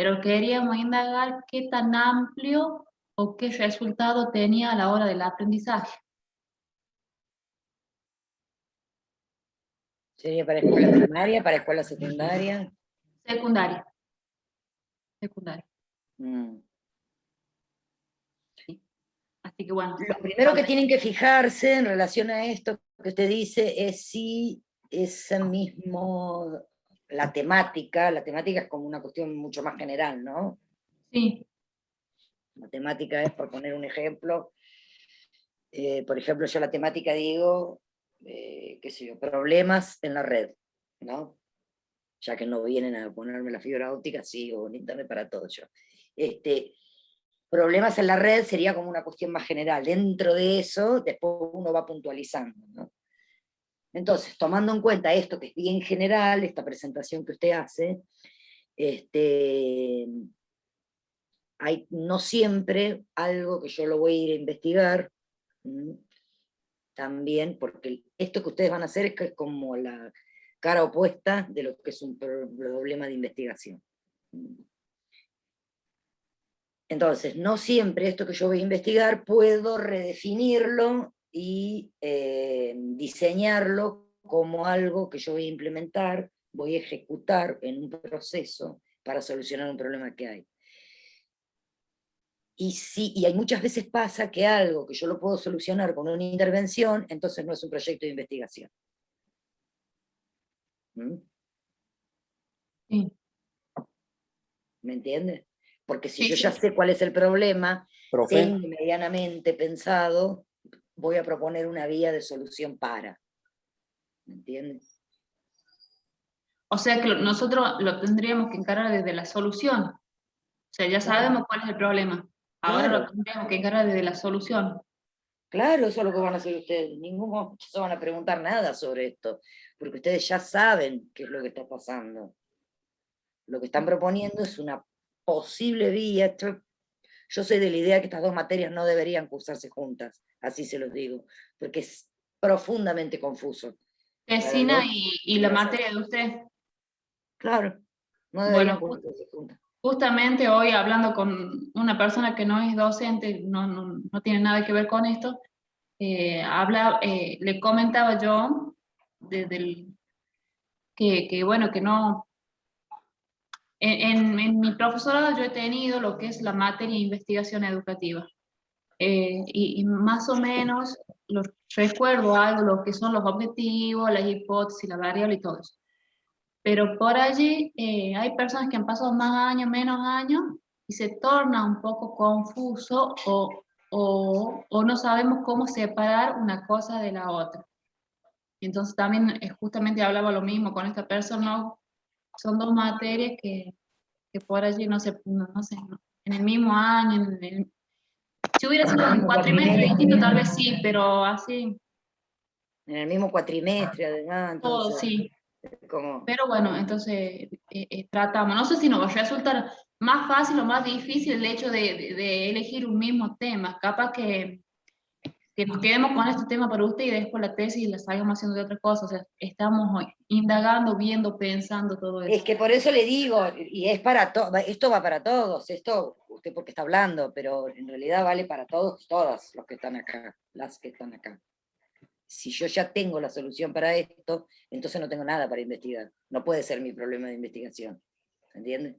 pero queríamos indagar qué tan amplio o qué resultado tenía a la hora del aprendizaje. ¿Sería para escuela primaria, para escuela secundaria? Secundaria. Secundaria. Sí. Así que bueno. Lo primero que tienen que fijarse en relación a esto que usted dice es si ese mismo, la temática es como una cuestión mucho más general, ¿no? Sí. La temática es, por poner un ejemplo, por ejemplo, yo la temática digo, qué sé yo, problemas en la red, ¿no? Ya que no vienen a ponerme la fibra óptica, sí, o en internet para todo yo. Problemas en la red sería como una cuestión más general. Dentro de eso, después uno va puntualizando, ¿no? Entonces, tomando en cuenta esto que es bien general, esta presentación que usted hace, hay no siempre algo que yo lo voy a ir a investigar, también, porque esto que ustedes van a hacer es como la cara opuesta de lo que es un problema de investigación. Entonces, no siempre esto que yo voy a investigar puedo redefinirlo y diseñarlo como algo que yo voy a implementar, voy a ejecutar en un proceso para solucionar un problema que hay. Y hay muchas veces pasa que algo que yo lo puedo solucionar con una intervención, entonces no es un proyecto de investigación. Sí. ¿Me entiende? Porque si Sí, yo ya sí. sé cuál es el problema, Profe, tengo medianamente pensado, voy a proponer una vía de solución para. ¿Me entiendes? O sea que nosotros lo tendríamos que encarar desde la solución. O sea, ya sabemos cuál es el problema. Ahora lo Claro, tendríamos que encarar desde la solución. claro, eso es lo que van a hacer ustedes. En ningún momento se van a preguntar nada sobre esto, porque ustedes ya saben qué es lo que está pasando. Lo que están proponiendo es una posible vía. Yo soy de la idea que estas dos materias no deberían cursarse juntas, así se los digo, porque es profundamente confuso. Para Tesina los y la materia de usted. Claro, no deberían Bueno, cursarse juntas. justamente hoy hablando con una persona que no es docente, no tiene nada que ver con esto, le comentaba yo desde bueno, que no, en mi profesorado yo he tenido lo que es la materia de investigación educativa. Y más o menos recuerdo algo, lo que son los objetivos, las hipótesis, la variable y todo eso. Pero por allí hay personas que han pasado más años, menos años, y se torna un poco confuso o no sabemos cómo separar una cosa de la otra. Entonces también justamente hablaba lo mismo con esta persona, son dos materias que por allí no sé, en el mismo año, si hubiera En sido el un mismo cuatrimestre distinto, tal cuatrimestre, vez sí, pero así, en el mismo cuatrimestre además, todo entonces, sí. como, Pero bueno, entonces tratamos. No sé si nos va a resultar más fácil o más difícil el hecho de elegir un mismo tema. Capaz que nos quedemos con este tema para usted y después la tesis la salgamos haciendo de otra cosa. O sea, estamos hoy indagando, viendo, pensando todo es eso. que por eso le digo, y es para todos, esto va para todos, esto usted porque está hablando, pero en realidad vale para todos, todas los que están acá, las que están acá. Si yo ya tengo la solución para esto, entonces no tengo nada para investigar. No puede ser mi problema de investigación. ¿Entiende?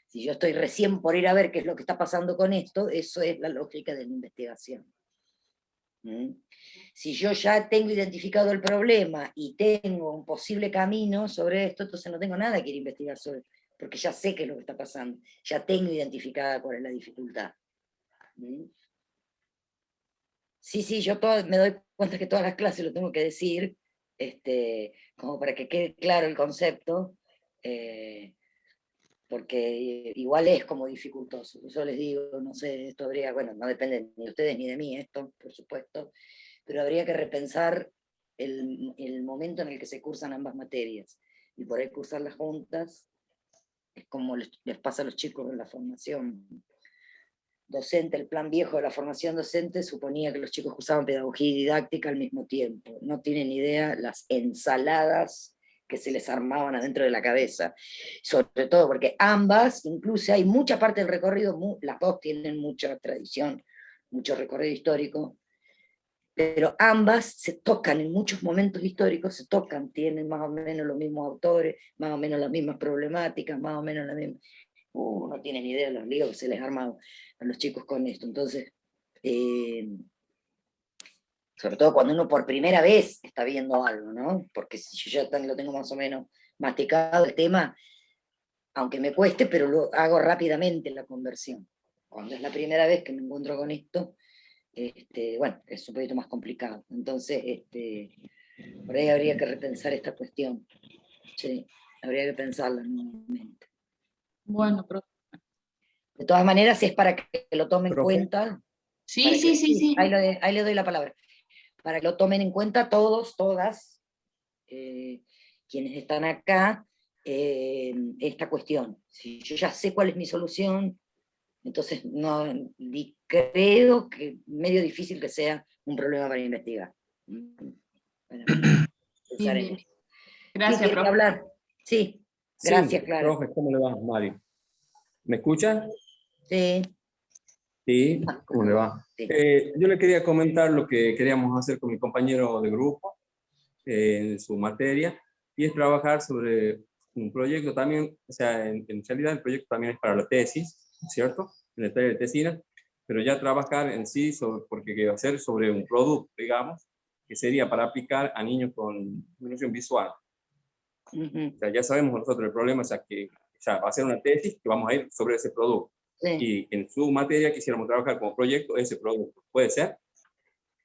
Si yo estoy recién por ir a ver qué es lo que está pasando con esto, eso es la lógica de la investigación. Si yo ya tengo identificado el problema y tengo un posible camino sobre esto, entonces no tengo nada que ir a investigar sobre, porque ya sé qué es lo que está pasando, ya tengo identificada cuál es la dificultad. Sí, yo me doy cuenta que todas las clases lo tengo que decir, como para que quede claro el concepto, porque igual es como dificultoso. Yo les digo, no sé, esto habría, bueno, no depende ni de ustedes ni de mí esto, por supuesto, pero habría que repensar el momento en el que se cursan ambas materias, y por ahí cursarlas juntas es como les pasa a los chicos en la formación docente. El plan viejo de la formación docente suponía que los chicos cursaban pedagogía y didáctica al mismo tiempo. No tienen idea las ensaladas que se les armaban adentro de la cabeza, sobre todo porque ambas, incluso hay mucha parte del recorrido, las dos tienen mucha tradición, mucho recorrido histórico, pero ambas se tocan en muchos momentos históricos, se tocan, tienen más o menos los mismos autores, más o menos las mismas problemáticas, más o menos las mismas... no tienen idea de los líos que se les arman a los chicos con esto. Entonces, sobre todo cuando uno por primera vez está viendo algo, ¿no? Porque si yo ya lo tengo más o menos masticado el tema, aunque me cueste, pero lo hago rápidamente la conversión. Cuando es la primera vez que me encuentro con esto, bueno, es un poquito más complicado. Entonces, por ahí habría que repensar esta cuestión. Sí, habría que pensarla nuevamente. Bueno, profe. De todas maneras, si es para que lo tomen en Profe. cuenta. Sí, sí. Ahí le doy la palabra. Para que lo tomen en cuenta todos, todas, quienes están acá, esta cuestión. Si yo ya sé cuál es mi solución, entonces no creo que es medio difícil que sea un problema para investigar. Para pensar en Bien. esto. Gracias, ¿Quién quiere profe. hablar? Sí, gracias, Sí, Clara. profe, ¿cómo le va, Mario? ¿Me escucha? Sí. Sí, ¿cómo le va? Sí. Yo le quería comentar lo que queríamos hacer con mi compañero de grupo en su materia, y es trabajar sobre un proyecto también, o sea, en realidad el proyecto también es para la tesis, ¿cierto? En el taller de tesina, pero ya trabajar en sí, porque quiero hacer sobre un producto, digamos, que sería para aplicar a niños con disminución visual. O sea, ya sabemos nosotros el problema, o sea, que va a ser una tesis que vamos a ir sobre ese producto. Sí. Y en su materia quisiéramos trabajar como proyecto ese producto. ¿Puede ser?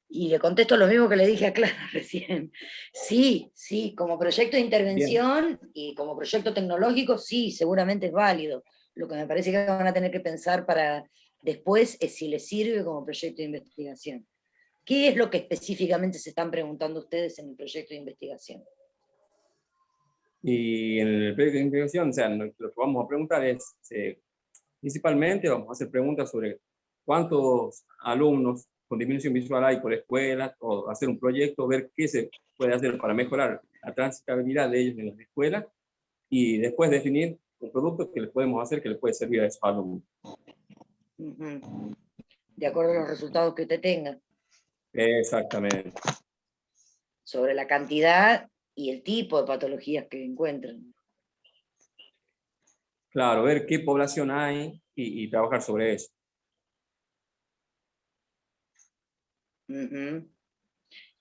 Y le contesto lo mismo que le dije a Clara recién. Sí, como proyecto de intervención y como proyecto tecnológico, sí, seguramente es válido. Lo que me parece que van a tener que pensar para después es si les sirve como proyecto de investigación. ¿Qué es lo que específicamente se están preguntando ustedes en el proyecto de investigación? Y en el proyecto de investigación, o sea, lo que vamos a preguntar es, principalmente vamos a hacer preguntas sobre cuántos alumnos con disminución visual hay por escuela, o hacer un proyecto, ver qué se puede hacer para mejorar la transitabilidad de ellos en las escuelas, y después definir un producto que les podemos hacer que les puede servir a esos alumnos. De acuerdo a los resultados que usted tenga. Exactamente. Sobre la cantidad y el tipo de patologías que encuentran. Claro, ver qué población hay y trabajar sobre eso.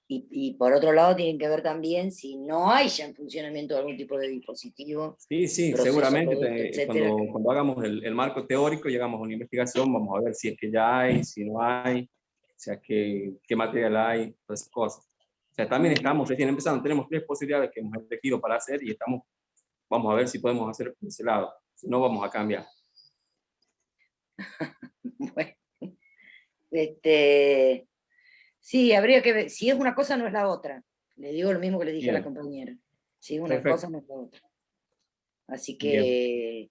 Y por otro lado tienen que ver también si no hay ya en funcionamiento algún tipo de dispositivo. Sí, proceso, seguramente producto, etcétera. cuando hagamos el marco teórico, llegamos a una investigación, vamos a ver si es que ya hay, si no hay, o sea, qué material hay, todas esas cosas. O sea, también estamos recién empezando, tenemos 3 posibilidades que hemos elegido para hacer, y vamos a ver si podemos hacer por ese lado, si no vamos a cambiar. Bueno, sí, habría que ver, si es una cosa no es la otra. Le digo lo mismo que le dije a la compañera. Si es una Perfecto. cosa no es la otra. Así que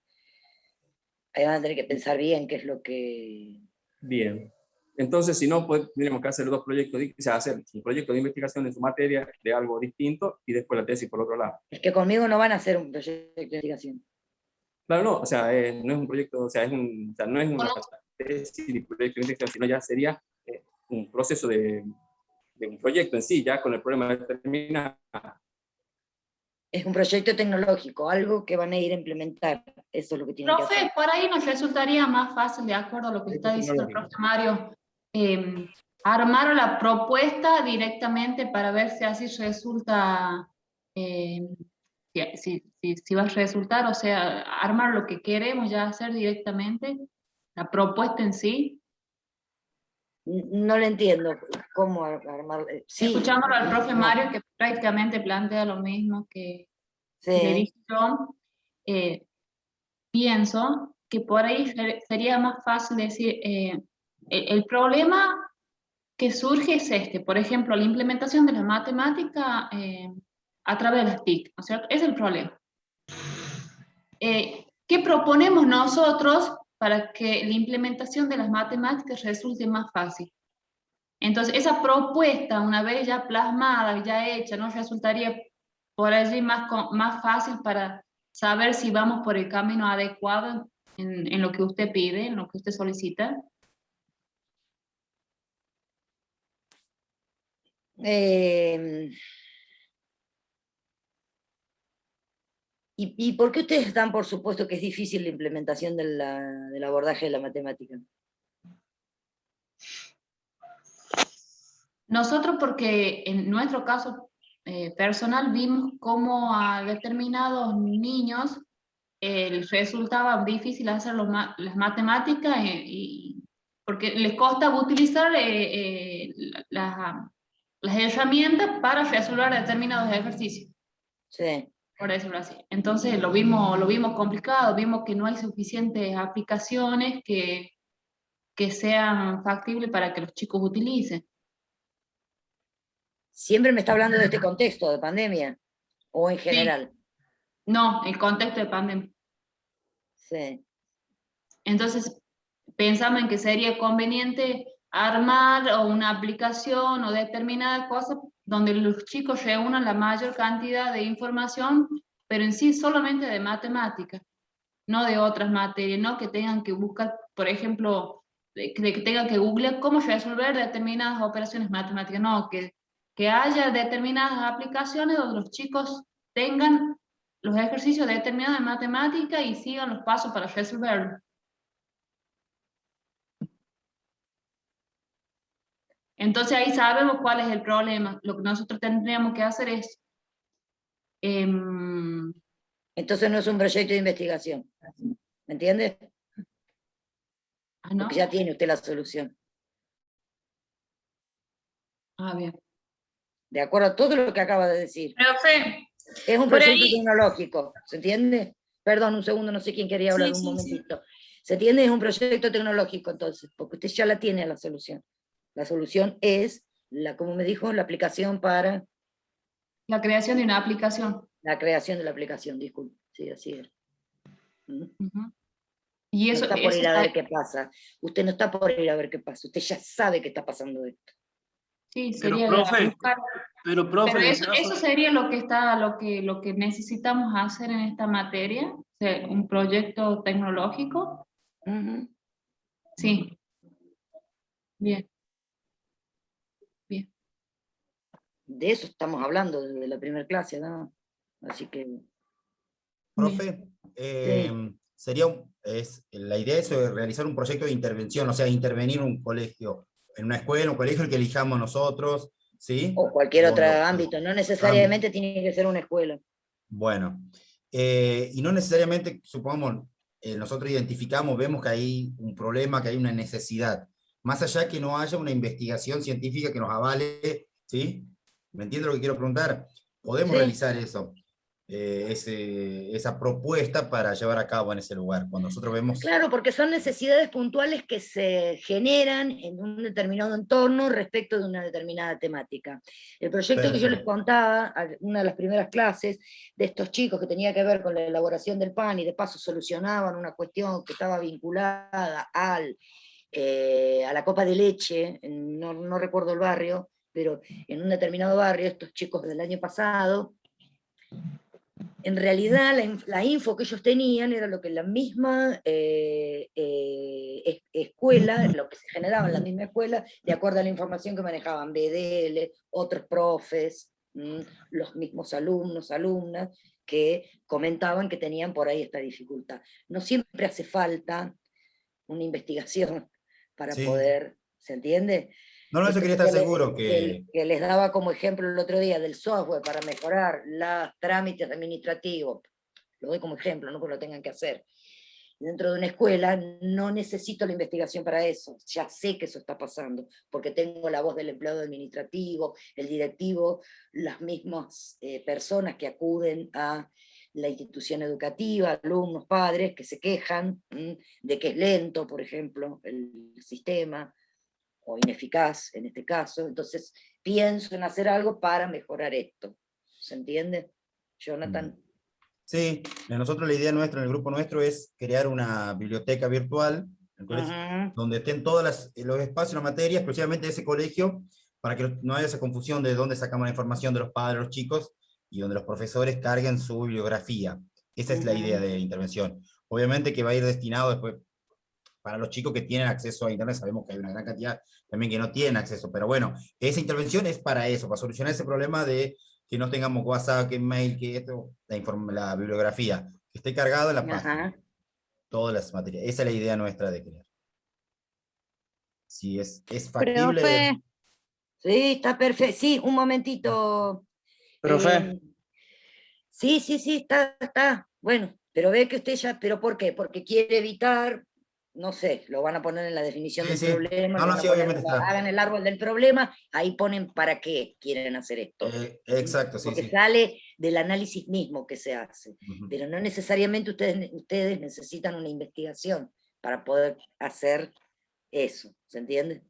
ahí van a tener que pensar bien qué es lo que... Bien. Entonces, si no, pues tendríamos que hacer 2 proyectos, o sea, hacer un proyecto de investigación en su materia de algo distinto, y después la tesis por otro lado. Es que conmigo no van a hacer un proyecto de investigación. Claro, no, o sea, no es un proyecto, o sea, no es una tesis ni proyecto de investigación, sino ya sería un proceso de un proyecto en sí, ya con el problema determinado. Es un proyecto tecnológico, algo que van a ir a implementar. Eso es lo que tienen que hacer. Profe, por ahí nos resultaría más fácil, de acuerdo a lo que está diciendo el profe Mario, armar la propuesta directamente para ver si así resulta, si va a resultar, o sea, armar lo que queremos ya hacer directamente, la propuesta en sí. No le entiendo cómo armar. Sí. Escuchándolo al profe Mario, que prácticamente plantea lo mismo que le dije yo, pienso que por ahí sería más fácil decir, el problema que surge es este, por ejemplo, la implementación de la matemática a través de las TIC, ¿no es cierto? Es el problema. ¿Qué proponemos nosotros para que la implementación de las matemáticas resulte más fácil? Entonces, esa propuesta, una vez ya plasmada, ya hecha, ¿no? Resultaría por allí más fácil para saber si vamos por el camino adecuado en lo que usted pide, en lo que usted solicita. ¿Y por qué ustedes dan por supuesto que es difícil la implementación del abordaje de la matemática? Nosotros porque en nuestro caso personal vimos cómo a determinados niños les resultaba difícil hacer las matemáticas porque les costaba utilizar las herramientas para resolver determinados ejercicios. Sí. Por decirlo así. Entonces lo vimos complicado, vimos que no hay suficientes aplicaciones que sean factibles para que los chicos utilicen. Siempre me está hablando de este contexto de pandemia, o en general. No, el contexto de pandemia. Sí. Entonces pensamos en que sería conveniente armar o una aplicación o determinada cosa donde los chicos reúnan la mayor cantidad de información, pero en sí solamente de matemáticas, no de otras materias, no que tengan que buscar, por ejemplo, que tengan que googlear cómo resolver determinadas operaciones matemáticas, no, que haya determinadas aplicaciones donde los chicos tengan los ejercicios determinados de matemática y sigan los pasos para resolverlo. Entonces ahí sabemos cuál es el problema. Lo que nosotros tendríamos que hacer es... Entonces no es un proyecto de investigación, ¿me entiende? ¿no? Porque ya tiene usted la solución. Bien. De acuerdo a todo lo que acaba de decir. Profe, es un proyecto tecnológico, ¿se entiende? Perdón, un segundo, no sé quién quería hablar un momentito. ¿Se entiende? Es un proyecto tecnológico entonces, porque usted ya la tiene la solución. La solución es, como me dijo, la aplicación para... La creación de una aplicación. La creación de la aplicación, disculpe. Sí, así es. Y eso, no está por ir a ver qué pasa. Usted no está por ir a ver qué pasa. Usted ya sabe que está pasando esto. Sí, sería pero profe, eso sería lo que necesitamos hacer en esta materia, o sea, un proyecto tecnológico. Sí. Bien. Bien. De eso estamos hablando desde la primera clase, ¿no? Así que... Profe, la idea es realizar un proyecto de intervención, o sea, intervenir en un colegio, en una escuela, un colegio el que elijamos nosotros, ¿sí? O cualquier otro ámbito, no necesariamente tiene que ser una escuela. Bueno, y no necesariamente, supongamos, nosotros identificamos, vemos que hay un problema, que hay una necesidad, más allá que no haya una investigación científica que nos avale, ¿sí? ¿Me entiende lo que quiero preguntar? Podemos realizar eso. Esa propuesta para llevar a cabo en ese lugar, cuando nosotros vemos... Claro, porque son necesidades puntuales que se generan en un determinado entorno respecto de una determinada temática. El proyecto que yo les contaba, una de las primeras clases, de estos chicos que tenía que ver con la elaboración del pan y de paso solucionaban una cuestión que estaba vinculada a la copa de leche, no recuerdo el barrio, pero en un determinado barrio, estos chicos del año pasado, en realidad la info que ellos tenían era lo que la misma escuela, lo que se generaba en la misma escuela, de acuerdo a la información que manejaban BDL, otros profes, los mismos alumnos, alumnas, que comentaban que tenían por ahí esta dificultad. No siempre hace falta una investigación para poder, ¿se entiende? No, eso quería estar seguro que les daba como ejemplo el otro día del software para mejorar los trámites administrativos, lo doy como ejemplo, no porque lo tengan que hacer. Dentro de una escuela no necesito la investigación para eso, ya sé que eso está pasando, porque tengo la voz del empleado administrativo, el directivo, las mismas personas que acuden a la institución educativa, alumnos, padres, que se quejan de que es lento, por ejemplo, el sistema, o ineficaz en este caso, entonces pienso en hacer algo para mejorar esto. ¿Se entiende, Jonathan? Sí, nosotros la idea nuestra, en el grupo nuestro, es crear una biblioteca virtual, donde estén todos los espacios, las materias, exclusivamente de ese colegio, para que no haya esa confusión de dónde sacamos la información de los padres, los chicos, y donde los profesores carguen su bibliografía. Esa es la idea de la intervención. Obviamente que va a ir destinado después para los chicos que tienen acceso a Internet. Sabemos que hay una gran cantidad también que no tienen acceso, pero bueno, esa intervención es para eso, para solucionar ese problema de que no tengamos WhatsApp, que mail, que esto, la bibliografía, que esté cargado en la página. Todas las materias. Esa es la idea nuestra de crear. Si es factible. Profe. Sí, está perfecto. Sí, un momentito. Profe. Sí, está. Bueno, pero ve que usted ya, ¿pero por qué? Porque quiere evitar, no sé, lo van a poner en la definición del problema, obviamente hagan el árbol del problema, ahí ponen para qué quieren hacer esto. Exacto, sí. Porque sale del análisis mismo que se hace, pero no necesariamente ustedes necesitan una investigación para poder hacer eso, ¿se entiende?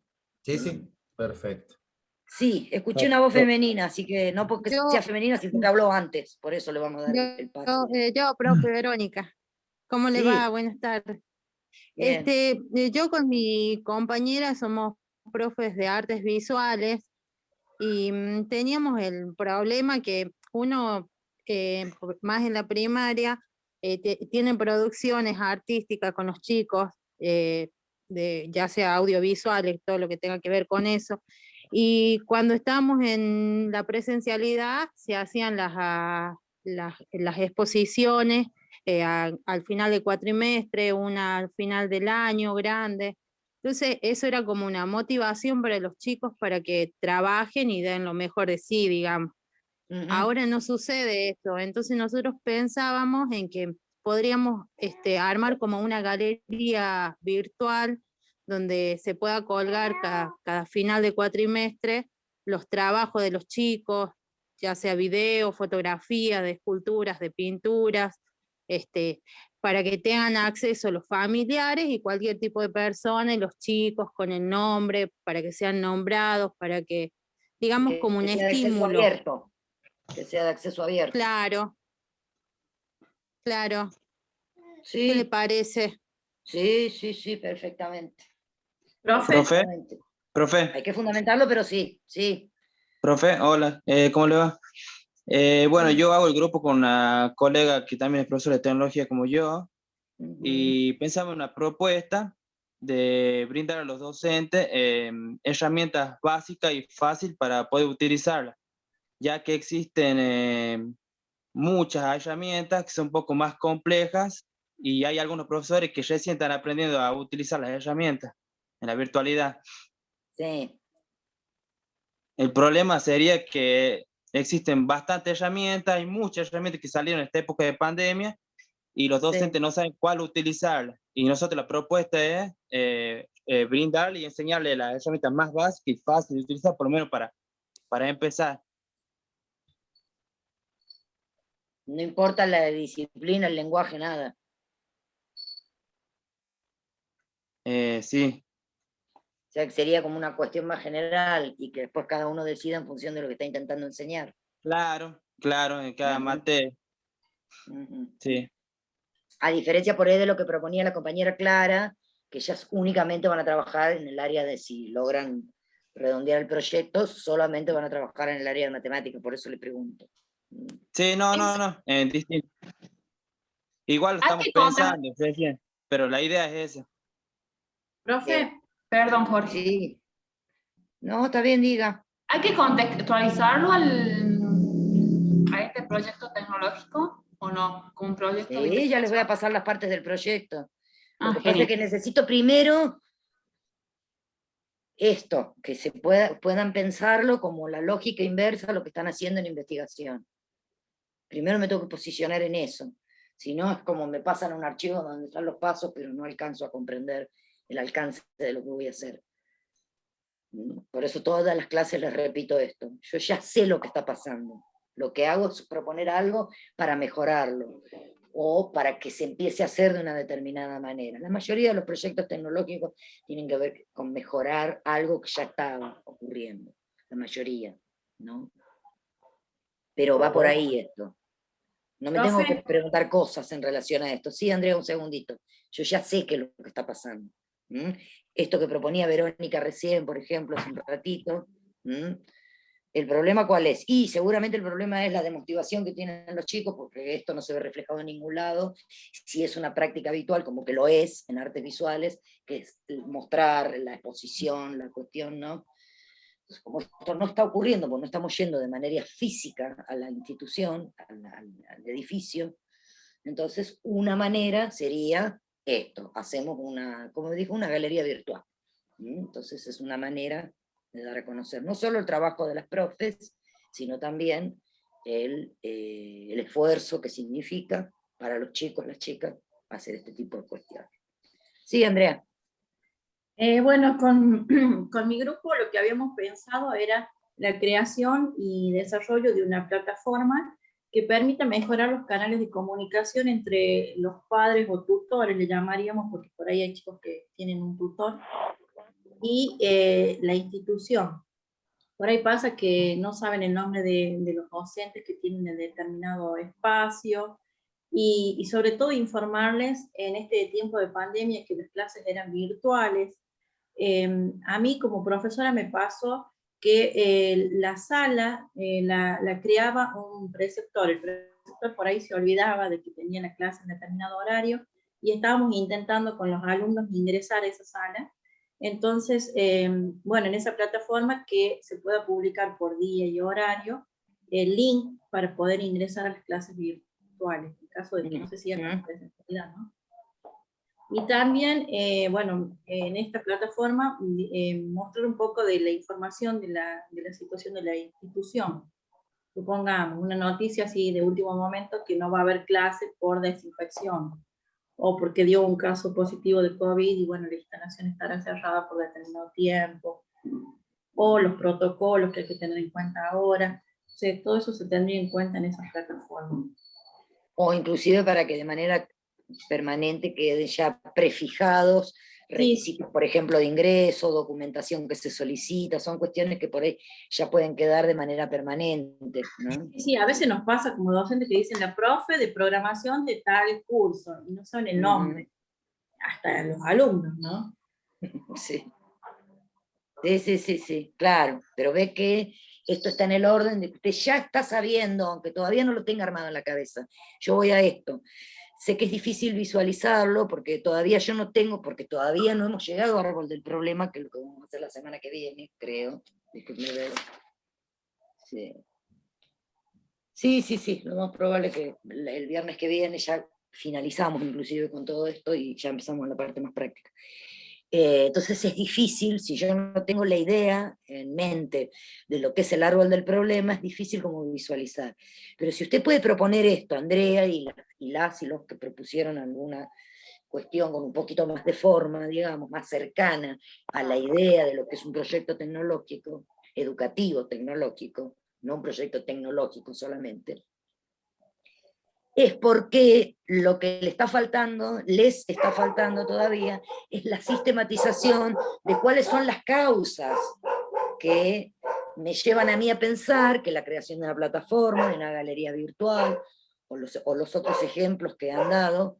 Sí, perfecto. Sí, escuché una voz femenina, así que no porque sea femenina, sino que habló antes, por eso le vamos a dar el paso. Yo, profe Verónica, ¿cómo le va? Buenas tardes. Yo con mi compañera somos profes de artes visuales y teníamos el problema que uno, más en la primaria, tiene producciones artísticas con los chicos, ya sea audiovisuales, todo lo que tenga que ver con eso. Y cuando estábamos en la presencialidad, se hacían las exposiciones al final del cuatrimestre, una al final del año grande. Entonces, eso era como una motivación para los chicos para que trabajen y den lo mejor de sí, digamos. Ahora no sucede eso, entonces nosotros pensábamos en que podríamos armar como una galería virtual donde se pueda colgar cada final de cuatrimestre los trabajos de los chicos, ya sea video, fotografía, de esculturas, de pinturas, para que tengan acceso los familiares y cualquier tipo de persona, y los chicos con el nombre, para que sean nombrados, para que, digamos, como un estímulo. Que sea de acceso abierto. Claro. Sí. ¿Qué le parece? Sí, perfectamente. Profe. Hay que fundamentarlo, pero sí. Profe, hola, ¿cómo le va? Bueno, yo hago el grupo con una colega que también es profesora de tecnología como yo, y pensamos en una propuesta de brindar a los docentes herramientas básicas y fáciles para poder utilizarlas, ya que existen muchas herramientas que son un poco más complejas y hay algunos profesores que recién están aprendiendo a utilizar las herramientas en la virtualidad. Sí. El problema sería que existen bastantes herramientas, hay muchas herramientas que salieron en esta época de pandemia y los docentes no saben cuál utilizar. Y nosotros la propuesta es brindarle y enseñarle las herramientas más básicas y fáciles de utilizar, por lo menos para empezar. No importa la disciplina, el lenguaje, nada. Sí. O sea, que sería como una cuestión más general y que después cada uno decida en función de lo que está intentando enseñar. Claro, en cada materia. Sí. A diferencia por ahí de lo que proponía la compañera Clara, que ellas únicamente van a trabajar en el área de, si logran redondear el proyecto, solamente van a trabajar en el área de matemáticas, por eso le pregunto. Sí, no, distinto. Igual lo estamos pensando, pero la idea es esa. Profe, perdón, Jorge. Sí. No, está bien, diga. ¿Hay que contextualizarlo a este proyecto tecnológico o no? ¿Con un proyecto de Sí, ya les voy a pasar las partes del proyecto. Lo que pasa genial. es que necesito primero esto, que se puedan pensarlo como la lógica inversa a lo que están haciendo en investigación. Primero me tengo que posicionar en eso. Si no, es como me pasan un archivo donde están los pasos, pero no alcanzo a comprender el alcance de lo que voy a hacer. Por eso todas las clases les repito esto. Yo ya sé lo que está pasando. Lo que hago es proponer algo para mejorarlo o para que se empiece a hacer de una determinada manera. La mayoría de los proyectos tecnológicos tienen que ver con mejorar algo que ya estaba ocurriendo. La mayoría, ¿no? Pero va por ahí esto. No me tengo que preguntar cosas en relación a esto. Sí, Andrea, un segundito. Yo ya sé qué es lo que está pasando. Esto que proponía Verónica recién, por ejemplo, hace un ratito, ¿El problema cuál es? Y seguramente el problema es la desmotivación que tienen los chicos, porque esto no se ve reflejado en ningún lado. Si es una práctica habitual, como que lo es en artes visuales, que es mostrar la exposición, la cuestión, ¿no? Entonces, como esto no está ocurriendo, porque no estamos yendo de manera física a la institución, al edificio, entonces una manera sería esto, hacemos una, como dijo, una galería virtual. Entonces es una manera de dar a conocer no solo el trabajo de las profes, sino también el esfuerzo que significa para los chicos, las chicas, hacer este tipo de cuestiones. Sí, Andrea. Bueno, con mi grupo lo que habíamos pensado era la creación y desarrollo de una plataforma que permita mejorar los canales de comunicación entre los padres o tutores, le llamaríamos, porque por ahí hay chicos que tienen un tutor, y la institución. Por ahí pasa que no saben el nombre de los docentes que tienen el determinado espacio, y sobre todo informarles en este tiempo de pandemia que las clases eran virtuales. A mí como profesora me pasó que la sala la creaba un preceptor. El preceptor por ahí se olvidaba de que tenía la clase en determinado horario, y estábamos intentando con los alumnos ingresar a esa sala. Entonces, bueno, en esa plataforma que se pueda publicar por día y horario el link para poder ingresar a las clases virtuales, en caso de que no se siga con presencialidad, ¿no? Y también, bueno, en esta plataforma mostrar un poco de la información de la situación de la institución. Supongamos una noticia así de último momento que no va a haber clase por desinfección, o porque dio un caso positivo de COVID y bueno, la instalación estará cerrada por determinado tiempo, o los protocolos que hay que tener en cuenta ahora. O sea, todo eso se tendría en cuenta en esa plataforma. O inclusive para que de manera permanente queden ya prefijados requisitos, por ejemplo, de ingreso, documentación que se solicita, son cuestiones que por ahí ya pueden quedar de manera permanente, ¿no? Sí, a veces nos pasa como docentes que dicen la profe de programación de tal curso, y no saben el nombre, hasta los alumnos, ¿no? Sí. Sí, claro, pero ve que esto está en el orden de que usted ya está sabiendo, aunque todavía no lo tenga armado en la cabeza, yo voy a esto. Sé que es difícil visualizarlo, porque todavía yo no tengo, porque todavía no hemos llegado al árbol del problema, que es lo que vamos a hacer la semana que viene, creo. Déjenme ver. Sí, lo más probable es que el viernes que viene ya finalizamos inclusive con todo esto y ya empezamos la parte más práctica. Entonces es difícil, si yo no tengo la idea en mente de lo que es el árbol del problema, es difícil como visualizar. Pero si usted puede proponer esto, Andrea y los que propusieron alguna cuestión con un poquito más de forma, digamos, más cercana a la idea de lo que es un proyecto tecnológico, educativo tecnológico, no un proyecto tecnológico solamente, es porque lo que les está faltando todavía, es la sistematización de cuáles son las causas que me llevan a mí a pensar que la creación de una plataforma, de una galería virtual, o los otros ejemplos que han dado,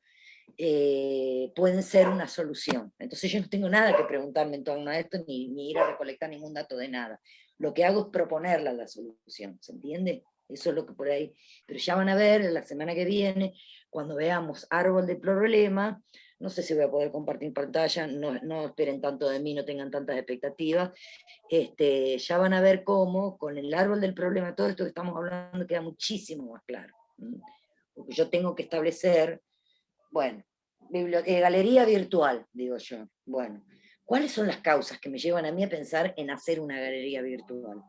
pueden ser una solución. Entonces yo no tengo nada que preguntarme en torno a esto, ni ir a recolectar ningún dato de nada. Lo que hago es proponerla la solución, ¿se entiende? Eso es lo que por ahí, pero ya van a ver la semana que viene, cuando veamos árbol del problema, no sé si voy a poder compartir pantalla, no esperen tanto de mí, no tengan tantas expectativas, ya van a ver cómo con el árbol del problema, todo esto que estamos hablando queda muchísimo más claro, porque yo tengo que establecer, bueno, galería virtual, digo yo, bueno, ¿cuáles son las causas que me llevan a mí a pensar en hacer una galería virtual?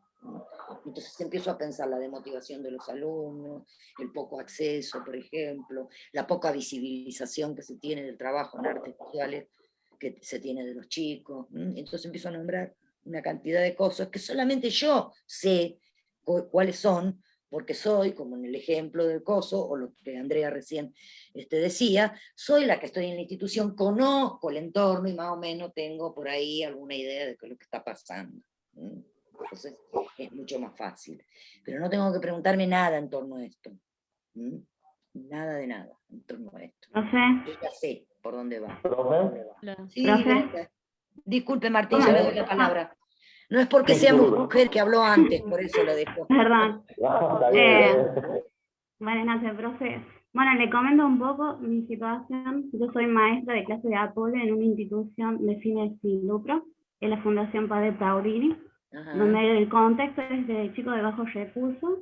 Entonces empiezo a pensar la demotivación de los alumnos, el poco acceso, por ejemplo, la poca visibilización que se tiene del trabajo en artes visuales que se tiene de los chicos. Entonces empiezo a nombrar una cantidad de cosas que solamente yo sé cuáles son, porque soy, como en el ejemplo del coso, o lo que Andrea recién decía, soy la que estoy en la institución, conozco el entorno y más o menos tengo por ahí alguna idea de qué es lo que está pasando. Entonces es mucho más fácil. Pero no tengo que preguntarme nada en torno a esto. Nada de nada en torno a esto. Yo ya sé por dónde va. Sí, disculpe, Martín, ya le doy la palabra. No es porque sea mujer que habló antes, por eso lo dejo. Perdón. Está bien. Buenas noches, profe. Bueno, le comento un poco mi situación. Yo soy maestra de clase de apoyo en una institución de fines sin lucro, en la Fundación Padre Paurini, donde el contexto es de chicos de bajos recursos.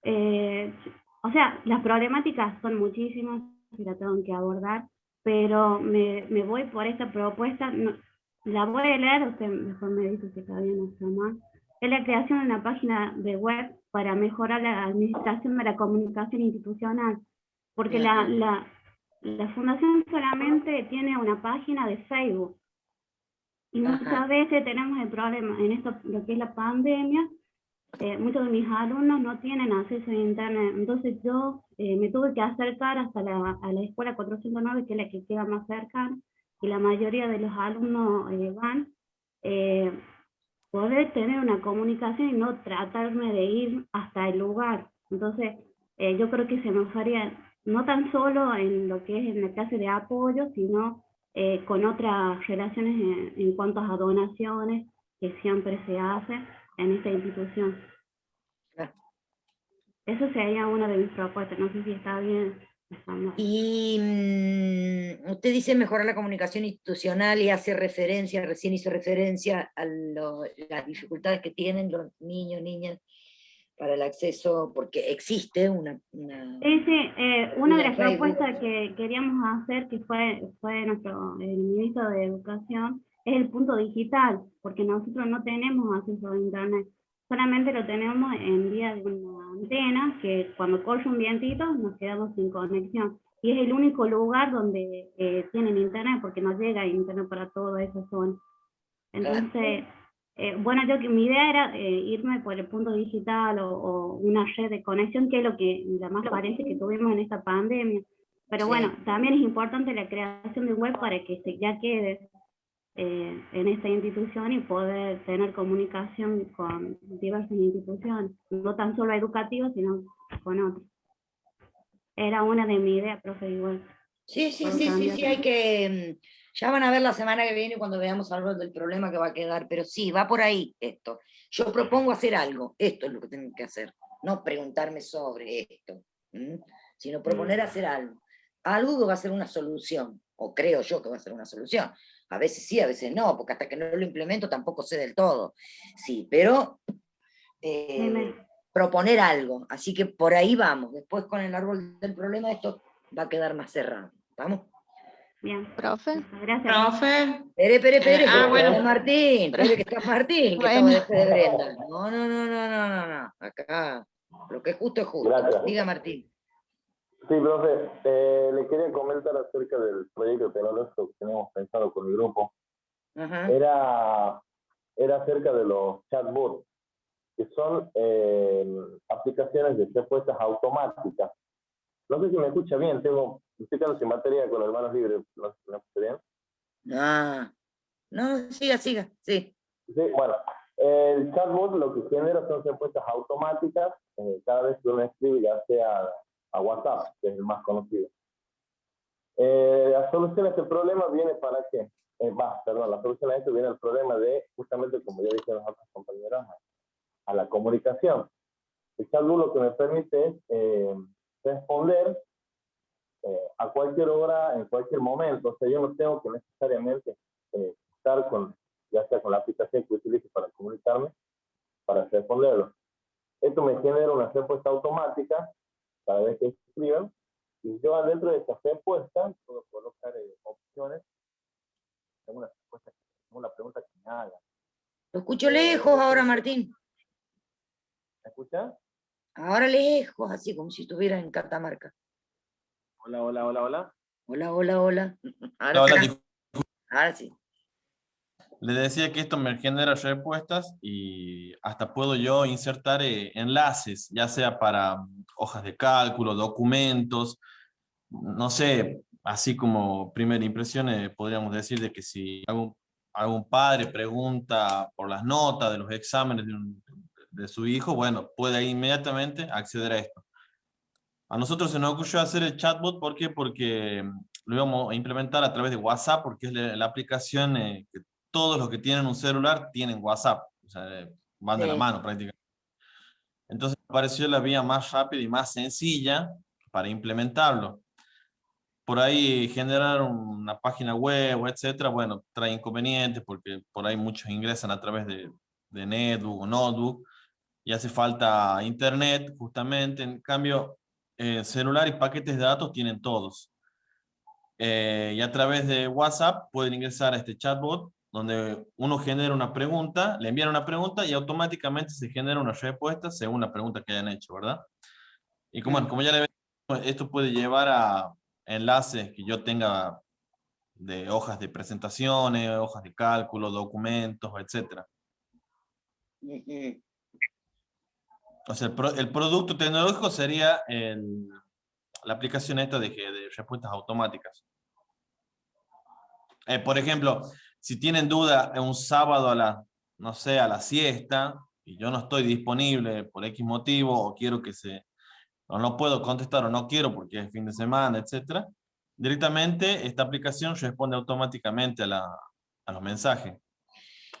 O sea, las problemáticas son muchísimas y las tengo que abordar, pero me voy por esta propuesta. No, la voy a leer, usted mejor me dice si está bien o está mal. Es la creación de una página de web para mejorar la administración de la comunicación institucional, porque la fundación solamente tiene una página de Facebook, y muchas veces tenemos el problema en esto, lo que es la pandemia. Muchos de mis alumnos no tienen acceso a internet, entonces yo me tuve que acercar hasta a la escuela 409, que es la que queda más cercana, y la mayoría de los alumnos van, poder tener una comunicación y no tratarme de ir hasta el lugar. Entonces yo creo que se nos haría, no tan solo en lo que es en la clase de apoyo, sino con otras relaciones en cuanto a donaciones que siempre se hacen en esta institución. Eso sería una de mis propuestas, no sé si está bien. Y usted dice mejorar la comunicación institucional y hace referencia, recién hizo referencia a las dificultades que tienen los niños, niñas, para el acceso, porque existe una una de las propuestas que queríamos hacer, que fue el ministro de Educación, es el punto digital, porque nosotros no tenemos acceso a internet, solamente lo tenemos en vía de una antena, que cuando corre un vientito nos quedamos sin conexión, y es el único lugar donde tienen internet, porque no llega internet para toda esa zona. Entonces, bueno, mi idea era irme por el punto digital o una red de conexión, que es la más aparente que tuvimos en esta pandemia. Pero bueno, también es importante la creación de web para que ya quede en esta institución y poder tener comunicación con diversas instituciones, no tan solo educativas, sino con otras. Era una de mis ideas, profe, igual. Sí, hay que... Ya van a ver la semana que viene cuando veamos algo del problema que va a quedar, pero sí, va por ahí esto. Yo propongo hacer algo, esto es lo que tienen que hacer, no preguntarme sobre esto, sino proponer hacer algo. Algo que va a ser una solución, o creo yo que va a ser una solución. A veces sí, a veces no, porque hasta que no lo implemento tampoco sé del todo. Sí, pero proponer algo, así que por ahí vamos. Después con el árbol del problema esto va a quedar más cerrado. ¿Vamos? Bien. Profe. Gracias. Profe. Espere, Bueno. Martín, que está Martín, que estaba después de Brenda. No. Acá, lo que es justo es justo. Gracias. Diga, Martín. Sí, profe, le quería comentar acerca del proyecto tecnológico que teníamos pensado con el grupo. Era acerca de los chatbots, que son aplicaciones de respuestas automáticas. No sé si me escucha bien, estoy quedando sin batería con las manos libres, ¿no me escucha bien? No, siga, sí. Sí, bueno, el chatbot lo que genera son respuestas automáticas cada vez que uno escribe, ya sea a WhatsApp, que es el más conocido. La solución a este problema viene para qué? La solución a esto viene al problema de, justamente como ya dijeron las otras compañeras, a la comunicación. El chatbot lo que me permite es responder a cualquier hora, en cualquier momento. O sea, yo no tengo que necesariamente estar ya sea con la aplicación que utilice para comunicarme, para responderlo. Esto me genera una respuesta automática cada vez que escriban, y yo dentro de esta respuesta puedo colocar opciones según la pregunta que me hagan. Lo escucho lejos ahora, Martín. ¿Me escuchan? Ahora lejos, así como si estuviera en Catamarca. Hola. Hola. Ahora sí. Le decía que esto me genera respuestas y hasta puedo yo insertar enlaces, ya sea para hojas de cálculo, documentos, no sé, así como primera impresión podríamos decir de que si algún padre pregunta por las notas de los exámenes de su hijo, bueno, puede inmediatamente acceder a esto. A nosotros se nos ocurrió hacer el chatbot, ¿por qué? Porque lo íbamos a implementar a través de WhatsApp, porque es la aplicación que todos los que tienen un celular tienen WhatsApp. O sea, van de la mano prácticamente. Entonces me pareció la vía más rápida y más sencilla para implementarlo. Por ahí generar una página web, etcétera, bueno, trae inconvenientes porque por ahí muchos ingresan a través de netbook o notebook y hace falta internet justamente. En cambio, celular y paquetes de datos tienen todos. Y a través de WhatsApp pueden ingresar a este chatbot donde uno genera una pregunta, le envían una pregunta y automáticamente se genera una respuesta según la pregunta que hayan hecho, ¿verdad? Y como ya le veo, esto puede llevar a enlaces que yo tenga de hojas de presentaciones, hojas de cálculo, documentos, etc. O sea, el producto tecnológico sería la aplicación esta de respuestas automáticas. Por ejemplo, si tienen duda un sábado no sé, a la siesta, y yo no estoy disponible por X motivo, o quiero o no puedo contestar, o no quiero porque es fin de semana, etc., directamente esta aplicación responde automáticamente a los mensajes.